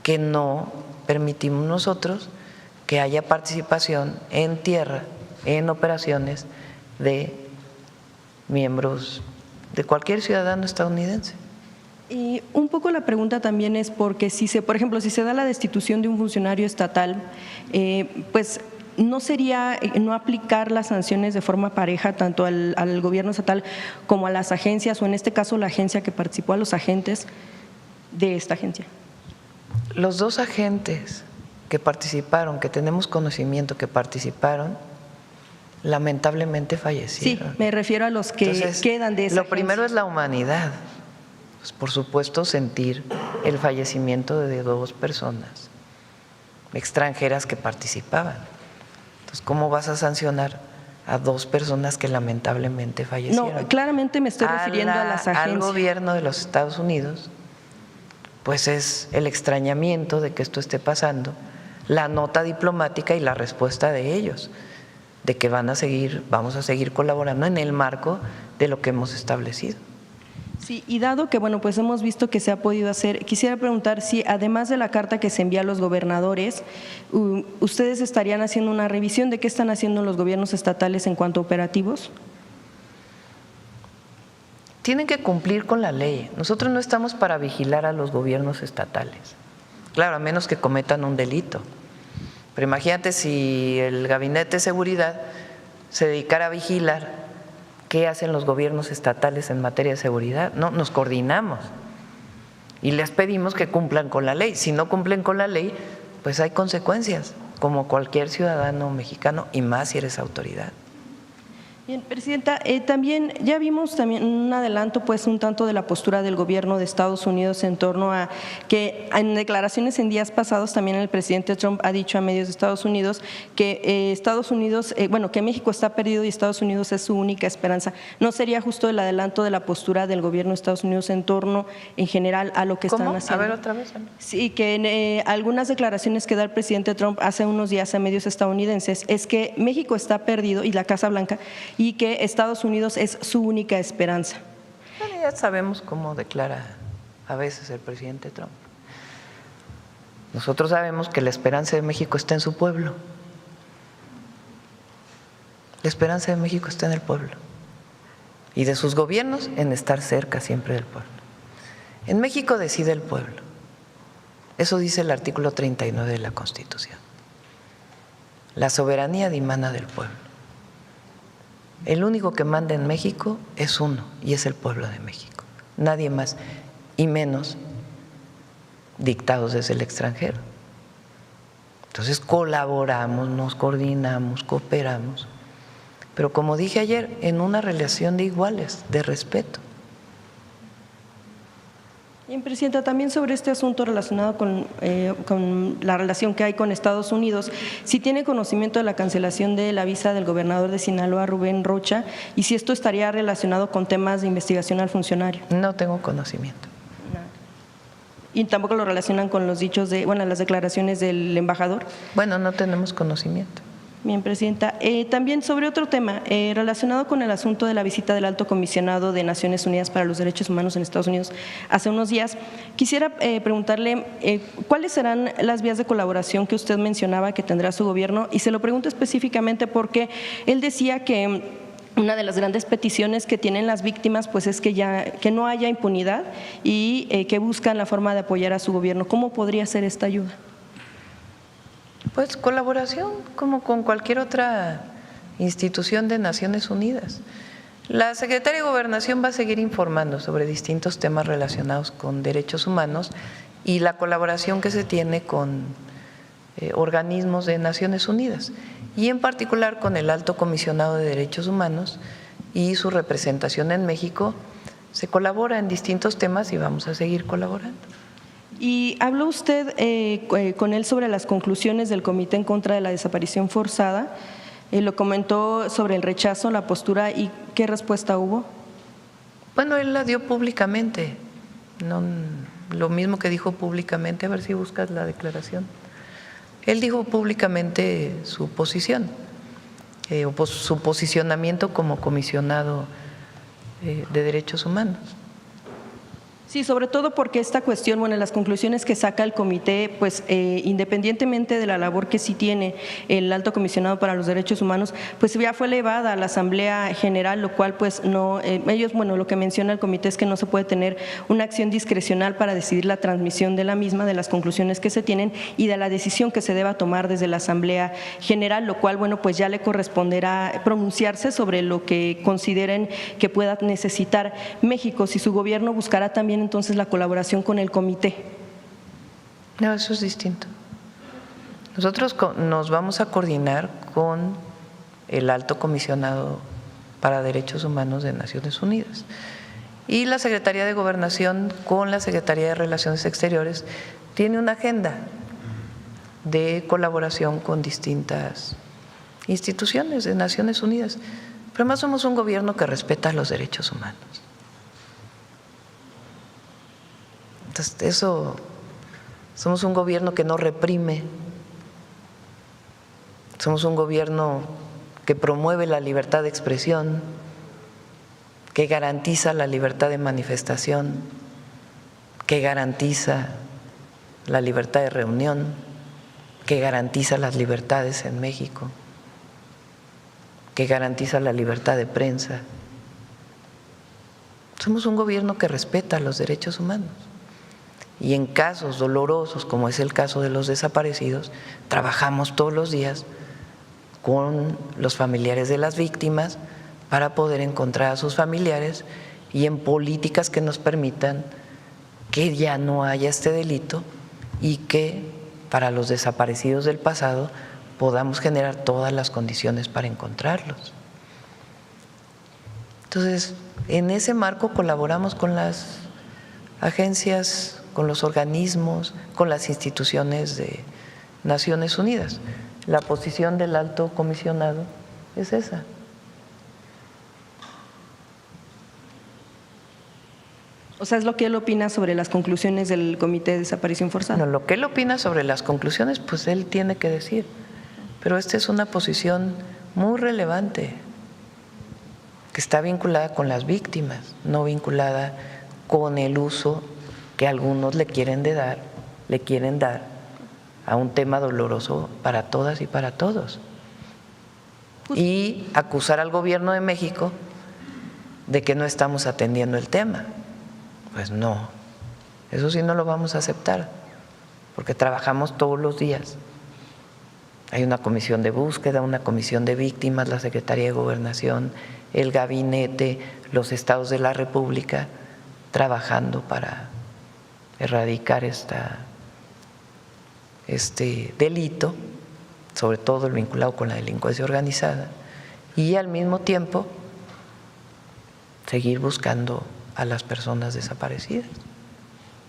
que no permitimos nosotros que haya participación en tierra, en operaciones de miembros de cualquier ciudadano estadounidense. Y un poco la pregunta también es porque por ejemplo, si se da la destitución de un funcionario estatal, pues ¿no sería no aplicar las sanciones de forma pareja tanto al gobierno estatal como a las agencias o en este caso la agencia que participó, a los agentes de esta agencia? Los 2 agentes que participaron, que tenemos conocimiento que participaron, lamentablemente fallecieron. Sí, me refiero a los que quedan de esa Lo primero es la humanidad. Pues por supuesto sentir el fallecimiento de 2 personas extranjeras que participaban. Entonces, ¿cómo vas a sancionar a 2 personas que lamentablemente fallecieron? No, claramente me estoy refiriendo a las agencias. Al gobierno de los Estados Unidos, pues es el extrañamiento de que esto esté pasando, la nota diplomática y la respuesta de ellos, de que vamos a seguir colaborando en el marco de lo que hemos establecido. Sí, y dado que, bueno, pues hemos visto que se ha podido hacer, quisiera preguntar si además de la carta que se envía a los gobernadores, ¿ustedes estarían haciendo una revisión de qué están haciendo los gobiernos estatales en cuanto a operativos? Tienen que cumplir con la ley. Nosotros no estamos para vigilar a los gobiernos estatales. Claro, a menos que cometan un delito. Pero imagínate si el Gabinete de Seguridad se dedicara a vigilar qué hacen los gobiernos estatales en materia de seguridad. No, nos coordinamos y les pedimos que cumplan con la ley. Si no cumplen con la ley, pues hay consecuencias, como cualquier ciudadano mexicano, y más si eres autoridad. Bien, Presidenta, también ya vimos también un adelanto, pues un tanto de la postura del gobierno de Estados Unidos en torno a que en declaraciones en días pasados también el presidente Trump ha dicho a medios de Estados Unidos que Estados Unidos, que México está perdido y Estados Unidos es su única esperanza. ¿No sería justo el adelanto de la postura del gobierno de Estados Unidos en torno en general a lo que están haciendo? A ver, otra vez. Sí, que en algunas declaraciones que da el presidente Trump hace unos días a medios estadounidenses es que México está perdido y la Casa Blanca, y que Estados Unidos es su única esperanza. Bueno, ya sabemos cómo declara a veces el presidente Trump. Nosotros sabemos que la esperanza de México está en su pueblo. La esperanza de México está en el pueblo y de sus gobiernos en estar cerca siempre del pueblo. En México decide el pueblo. Eso dice el artículo 39 de la Constitución. La soberanía dimana del pueblo. El único que manda en México es uno, y es el pueblo de México. Nadie más, y menos dictados desde el extranjero. Entonces colaboramos, nos coordinamos, cooperamos, pero como dije ayer, en una relación de iguales, de respeto. Bien, Presidenta, también sobre este asunto relacionado con la relación que hay con Estados Unidos, si tiene conocimiento de la cancelación de la visa del gobernador de Sinaloa, Rubén Rocha, y si esto estaría relacionado con temas de investigación al funcionario. No tengo conocimiento. ¿Y tampoco lo relacionan con los dichos las declaraciones del embajador? Bueno, no tenemos conocimiento. Bien, Presidenta. También sobre otro tema, relacionado con el asunto de la visita del Alto Comisionado de Naciones Unidas para los Derechos Humanos en Estados Unidos hace unos días, quisiera preguntarle cuáles serán las vías de colaboración que usted mencionaba que tendrá su gobierno, y se lo pregunto específicamente porque él decía que una de las grandes peticiones que tienen las víctimas pues es que no haya impunidad y que buscan la forma de apoyar a su gobierno. ¿Cómo podría ser esta ayuda? Pues colaboración como con cualquier otra institución de Naciones Unidas. La Secretaría de Gobernación va a seguir informando sobre distintos temas relacionados con derechos humanos y la colaboración que se tiene con organismos de Naciones Unidas y en particular con el Alto Comisionado de Derechos Humanos y su representación en México. Se colabora en distintos temas y vamos a seguir colaborando. Y habló usted con él sobre las conclusiones del Comité en contra de la desaparición forzada, lo comentó sobre el rechazo, la postura, y ¿qué respuesta hubo? Bueno, él la dio públicamente, no, lo mismo que dijo públicamente, a ver si buscas la declaración. Él dijo públicamente su posición, su posicionamiento como comisionado de derechos humanos. Sí, sobre todo porque esta cuestión, las conclusiones que saca el comité, pues independientemente de la labor que sí tiene el Alto Comisionado para los Derechos Humanos, pues ya fue elevada a la Asamblea General, lo cual pues no, lo que menciona el comité es que no se puede tener una acción discrecional para decidir la transmisión de la misma, de las conclusiones que se tienen y de la decisión que se deba tomar desde la Asamblea General, lo cual, pues ya le corresponderá pronunciarse sobre lo que consideren que pueda necesitar México, si su gobierno buscará también entonces la colaboración con el comité. No, eso es distinto. Nosotros nos vamos a coordinar con el Alto Comisionado para Derechos Humanos de Naciones Unidas y la Secretaría de Gobernación con la Secretaría de Relaciones Exteriores tiene una agenda de colaboración con distintas instituciones de Naciones Unidas. Pero además somos un gobierno que respeta los derechos humanos. Entonces, eso, somos un gobierno que no reprime, somos un gobierno que promueve la libertad de expresión, que garantiza la libertad de manifestación, que garantiza la libertad de reunión, que garantiza las libertades en México, que garantiza la libertad de prensa. Somos un gobierno que respeta los derechos humanos. Y en casos dolorosos, como es el caso de los desaparecidos, trabajamos todos los días con los familiares de las víctimas para poder encontrar a sus familiares y en políticas que nos permitan que ya no haya este delito y que para los desaparecidos del pasado podamos generar todas las condiciones para encontrarlos. Entonces, en ese marco colaboramos con las agencias, con los organismos, con las instituciones de Naciones Unidas. La posición del alto comisionado es esa. O sea, es lo que él opina sobre las conclusiones del Comité de Desaparición Forzada. No, lo que él opina sobre las conclusiones, pues él tiene que decir. Pero esta es una posición muy relevante, que está vinculada con las víctimas, no vinculada con el uso que algunos le quieren dar a un tema doloroso para todas y para todos. Y acusar al gobierno de México de que no estamos atendiendo el tema. Pues no, eso sí no lo vamos a aceptar, porque trabajamos todos los días. Hay una comisión de búsqueda, una comisión de víctimas, la Secretaría de Gobernación, el gabinete, los estados de la República, trabajando para erradicar este delito, sobre todo el vinculado con la delincuencia organizada, y al mismo tiempo seguir buscando a las personas desaparecidas.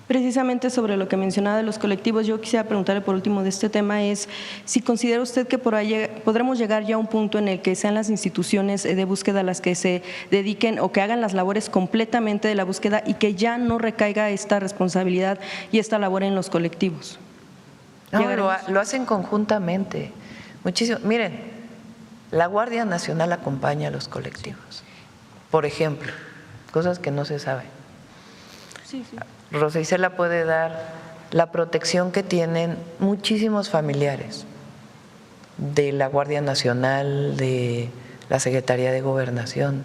Precisamente sobre lo que mencionaba de los colectivos, yo quisiera preguntarle por último de este tema es si considera usted que por ahí podremos llegar ya a un punto en el que sean las instituciones de búsqueda las que se dediquen o que hagan las labores completamente de la búsqueda y que ya no recaiga esta responsabilidad y esta labor en los colectivos. No, lo hacen conjuntamente. Muchísimo. Miren, la Guardia Nacional acompaña a los colectivos. Por ejemplo, cosas que no se saben. Sí. Rosa Isela puede dar la protección que tienen muchísimos familiares de la Guardia Nacional, de la Secretaría de Gobernación,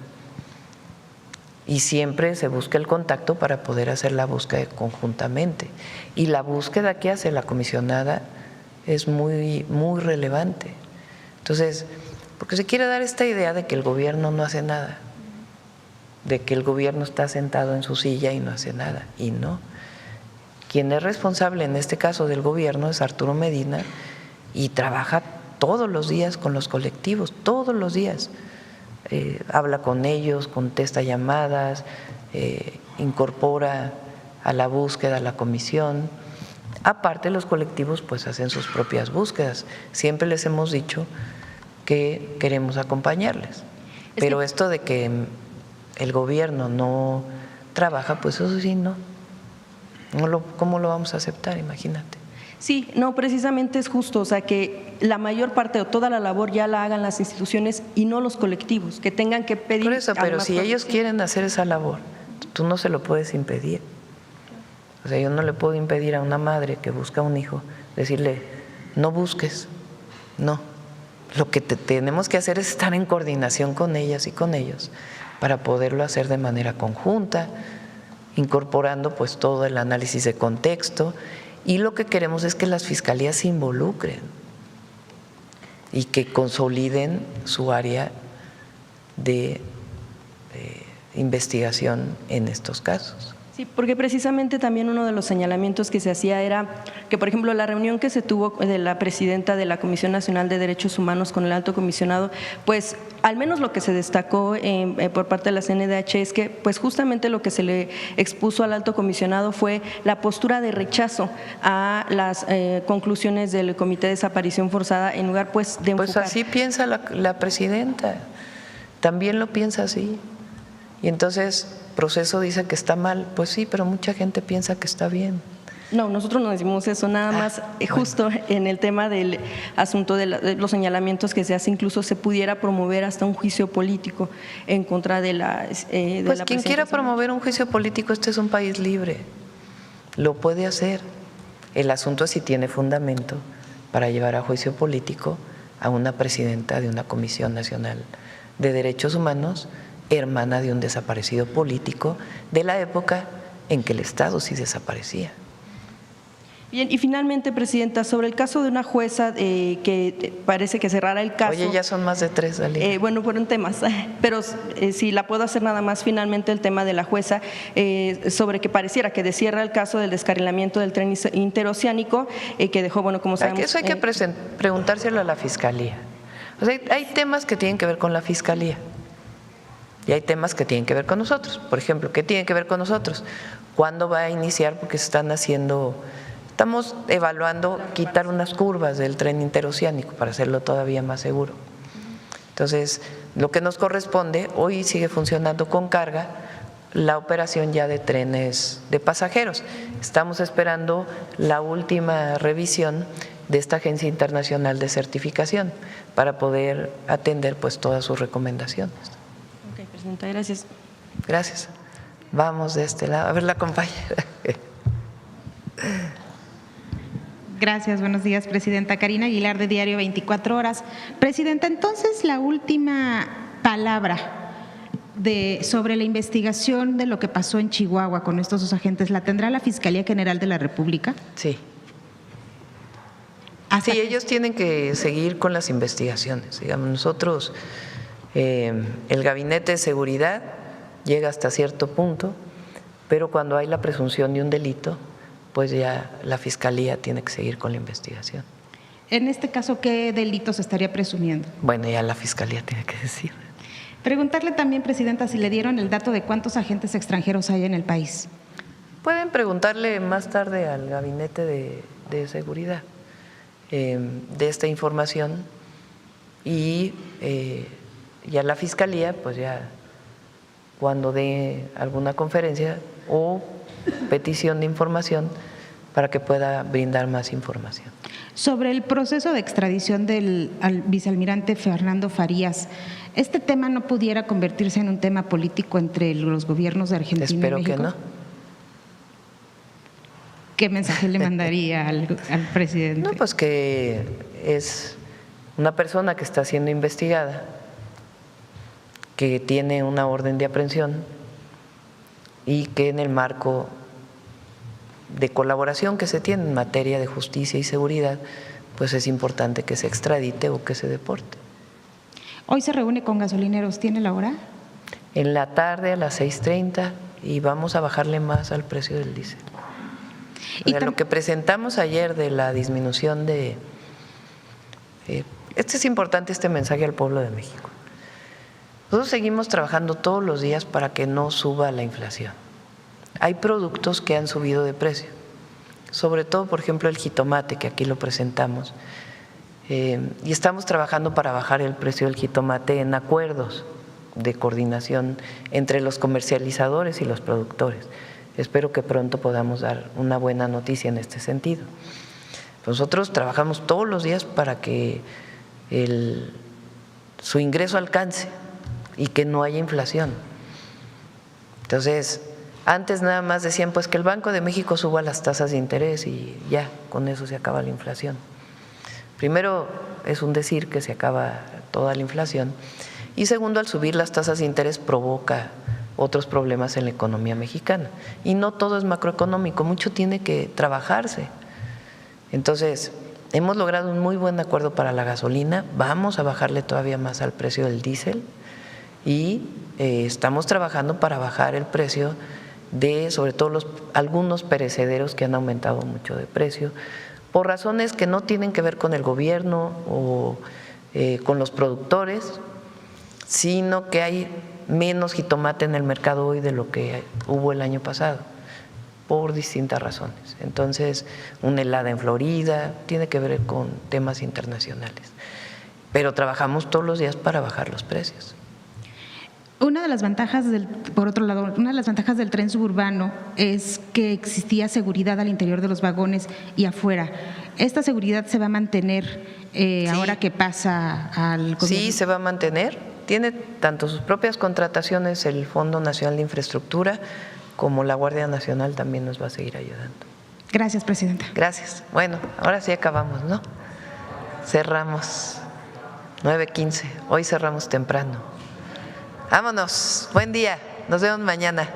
y siempre se busca el contacto para poder hacer la búsqueda conjuntamente. Y la búsqueda que hace la comisionada es muy, muy relevante. Entonces, porque se quiere dar esta idea de que el gobierno no hace nada, de que el gobierno está sentado en su silla y no hace nada, y no. Quien es responsable en este caso del gobierno es Arturo Medina y trabaja todos los días con los colectivos, todos los días. Habla con ellos, contesta llamadas, incorpora a la búsqueda a la comisión. Aparte, los colectivos pues hacen sus propias búsquedas. Siempre les hemos dicho que queremos acompañarles, pero esto de que el gobierno no trabaja, pues eso sí, ¿cómo lo vamos a aceptar? Imagínate. Sí, no, precisamente es justo, o sea, que la mayor parte o toda la labor ya la hagan las instituciones y no los colectivos, que tengan que pedir. Por eso, pero si ellos quieren hacer esa labor, tú no se lo puedes impedir. O sea, yo no le puedo impedir a una madre que busca un hijo, decirle, no busques, no. Lo que tenemos que hacer es estar en coordinación con ellas y con ellos para poderlo hacer de manera conjunta, incorporando pues todo el análisis de contexto, y lo que queremos es que las fiscalías se involucren y que consoliden su área de investigación en estos casos. Sí, porque precisamente también uno de los señalamientos que se hacía era que, por ejemplo, la reunión que se tuvo de la presidenta de la Comisión Nacional de Derechos Humanos con el alto comisionado, pues al menos lo que se destacó por parte de la CNDH es que pues justamente lo que se le expuso al alto comisionado fue la postura de rechazo a las conclusiones del Comité de Desaparición Forzada en lugar pues de enfocar. Pues así piensa la presidenta, también lo piensa así. Y entonces Proceso dice que está mal, pues sí, pero mucha gente piensa que está bien. No, nosotros no decimos eso, nada más justo en el tema del asunto de los señalamientos que se hace, incluso se pudiera promover hasta un juicio político en contra de la pues quien quiera promover un juicio político, este es un país libre, lo puede hacer. El asunto es si tiene fundamento para llevar a juicio político a una presidenta de una Comisión Nacional de Derechos Humanos, hermana de un desaparecido político de la época en que el Estado sí desaparecía. Bien, y finalmente, presidenta, sobre el caso de una jueza que parece que cerrara el caso. Oye, ya son más de 3, Dalila. Bueno, fueron temas, pero si la puedo hacer nada más, finalmente el tema de la jueza, sobre que pareciera que descierra el caso del descarrilamiento del tren interoceánico, que dejó, bueno, como sabemos… Eso hay que preguntárselo a la Fiscalía. O sea, hay temas que tienen que ver con la Fiscalía. Y hay temas que tienen que ver con nosotros. Por ejemplo, ¿qué tiene que ver con nosotros? ¿Cuándo va a iniciar? Porque estamos evaluando quitar unas curvas del tren interoceánico para hacerlo todavía más seguro. Entonces, lo que nos corresponde, hoy sigue funcionando con carga la operación ya de trenes de pasajeros. Estamos esperando la última revisión de esta Agencia Internacional de Certificación para poder atender pues todas sus recomendaciones. Presidenta, gracias. Gracias. Vamos de este lado. A ver, la compañera. Gracias, buenos días, presidenta. Karina Aguilar, de Diario 24 Horas. Presidenta, entonces la última palabra sobre la investigación de lo que pasó en Chihuahua con estos dos agentes, ¿la tendrá la Fiscalía General de la República? Sí. Sí, ellos tienen que seguir con las investigaciones. Digamos, nosotros… el Gabinete de Seguridad llega hasta cierto punto, pero cuando hay la presunción de un delito, pues ya la Fiscalía tiene que seguir con la investigación. En este caso, ¿qué delito se estaría presumiendo? Bueno, ya la Fiscalía tiene que decir. Preguntarle también, presidenta, si le dieron el dato de cuántos agentes extranjeros hay en el país. Pueden preguntarle más tarde al Gabinete de Seguridad de esta información y a la Fiscalía, pues ya cuando dé alguna conferencia o petición de información para que pueda brindar más información. Sobre el proceso de extradición del vicealmirante Fernando Farías, ¿este tema no pudiera convertirse en un tema político entre los gobiernos de Argentina y México? Espero que no. ¿Qué mensaje le mandaría al presidente? No, pues que es una persona que está siendo investigada, que tiene una orden de aprehensión y que en el marco de colaboración que se tiene en materia de justicia y seguridad, pues es importante que se extradite o que se deporte. Hoy se reúne con gasolineros, ¿tiene la hora? En la tarde a las 6:30 y vamos a bajarle más al precio del diésel. O sea, lo que presentamos ayer de la disminución de… es importante este mensaje al pueblo de México. Nosotros seguimos trabajando todos los días para que no suba la inflación. Hay productos que han subido de precio, sobre todo, por ejemplo, el jitomate, que aquí lo presentamos, y estamos trabajando para bajar el precio del jitomate en acuerdos de coordinación entre los comercializadores y los productores. Espero que pronto podamos dar una buena noticia en este sentido. Nosotros trabajamos todos los días para que su ingreso alcance y que no haya inflación. Entonces, antes nada más decían pues que el Banco de México suba las tasas de interés y ya, con eso se acaba la inflación. Primero, es un decir que se acaba toda la inflación, y segundo, al subir las tasas de interés provoca otros problemas en la economía mexicana. Y no todo es macroeconómico, mucho tiene que trabajarse. Entonces, hemos logrado un muy buen acuerdo para la gasolina, vamos a bajarle todavía más al precio del diésel y estamos trabajando para bajar el precio de sobre todo algunos perecederos que han aumentado mucho de precio, por razones que no tienen que ver con el gobierno o con los productores, sino que hay menos jitomate en el mercado hoy de lo que hubo el año pasado, por distintas razones. Entonces, una helada en Florida tiene que ver con temas internacionales. Pero trabajamos todos los días para bajar los precios. Una de las ventajas por otro lado, una de las ventajas del tren suburbano es que existía seguridad al interior de los vagones y afuera. ¿Esta seguridad se va a mantener ahora que pasa al gobierno? Sí, se va a mantener. Tiene tanto sus propias contrataciones el Fondo Nacional de Infraestructura como la Guardia Nacional también nos va a seguir ayudando. Gracias, presidenta. Gracias. Bueno, ahora sí acabamos, ¿no? Cerramos 9:15. Hoy cerramos temprano. Vámonos. Buen día. Nos vemos mañana.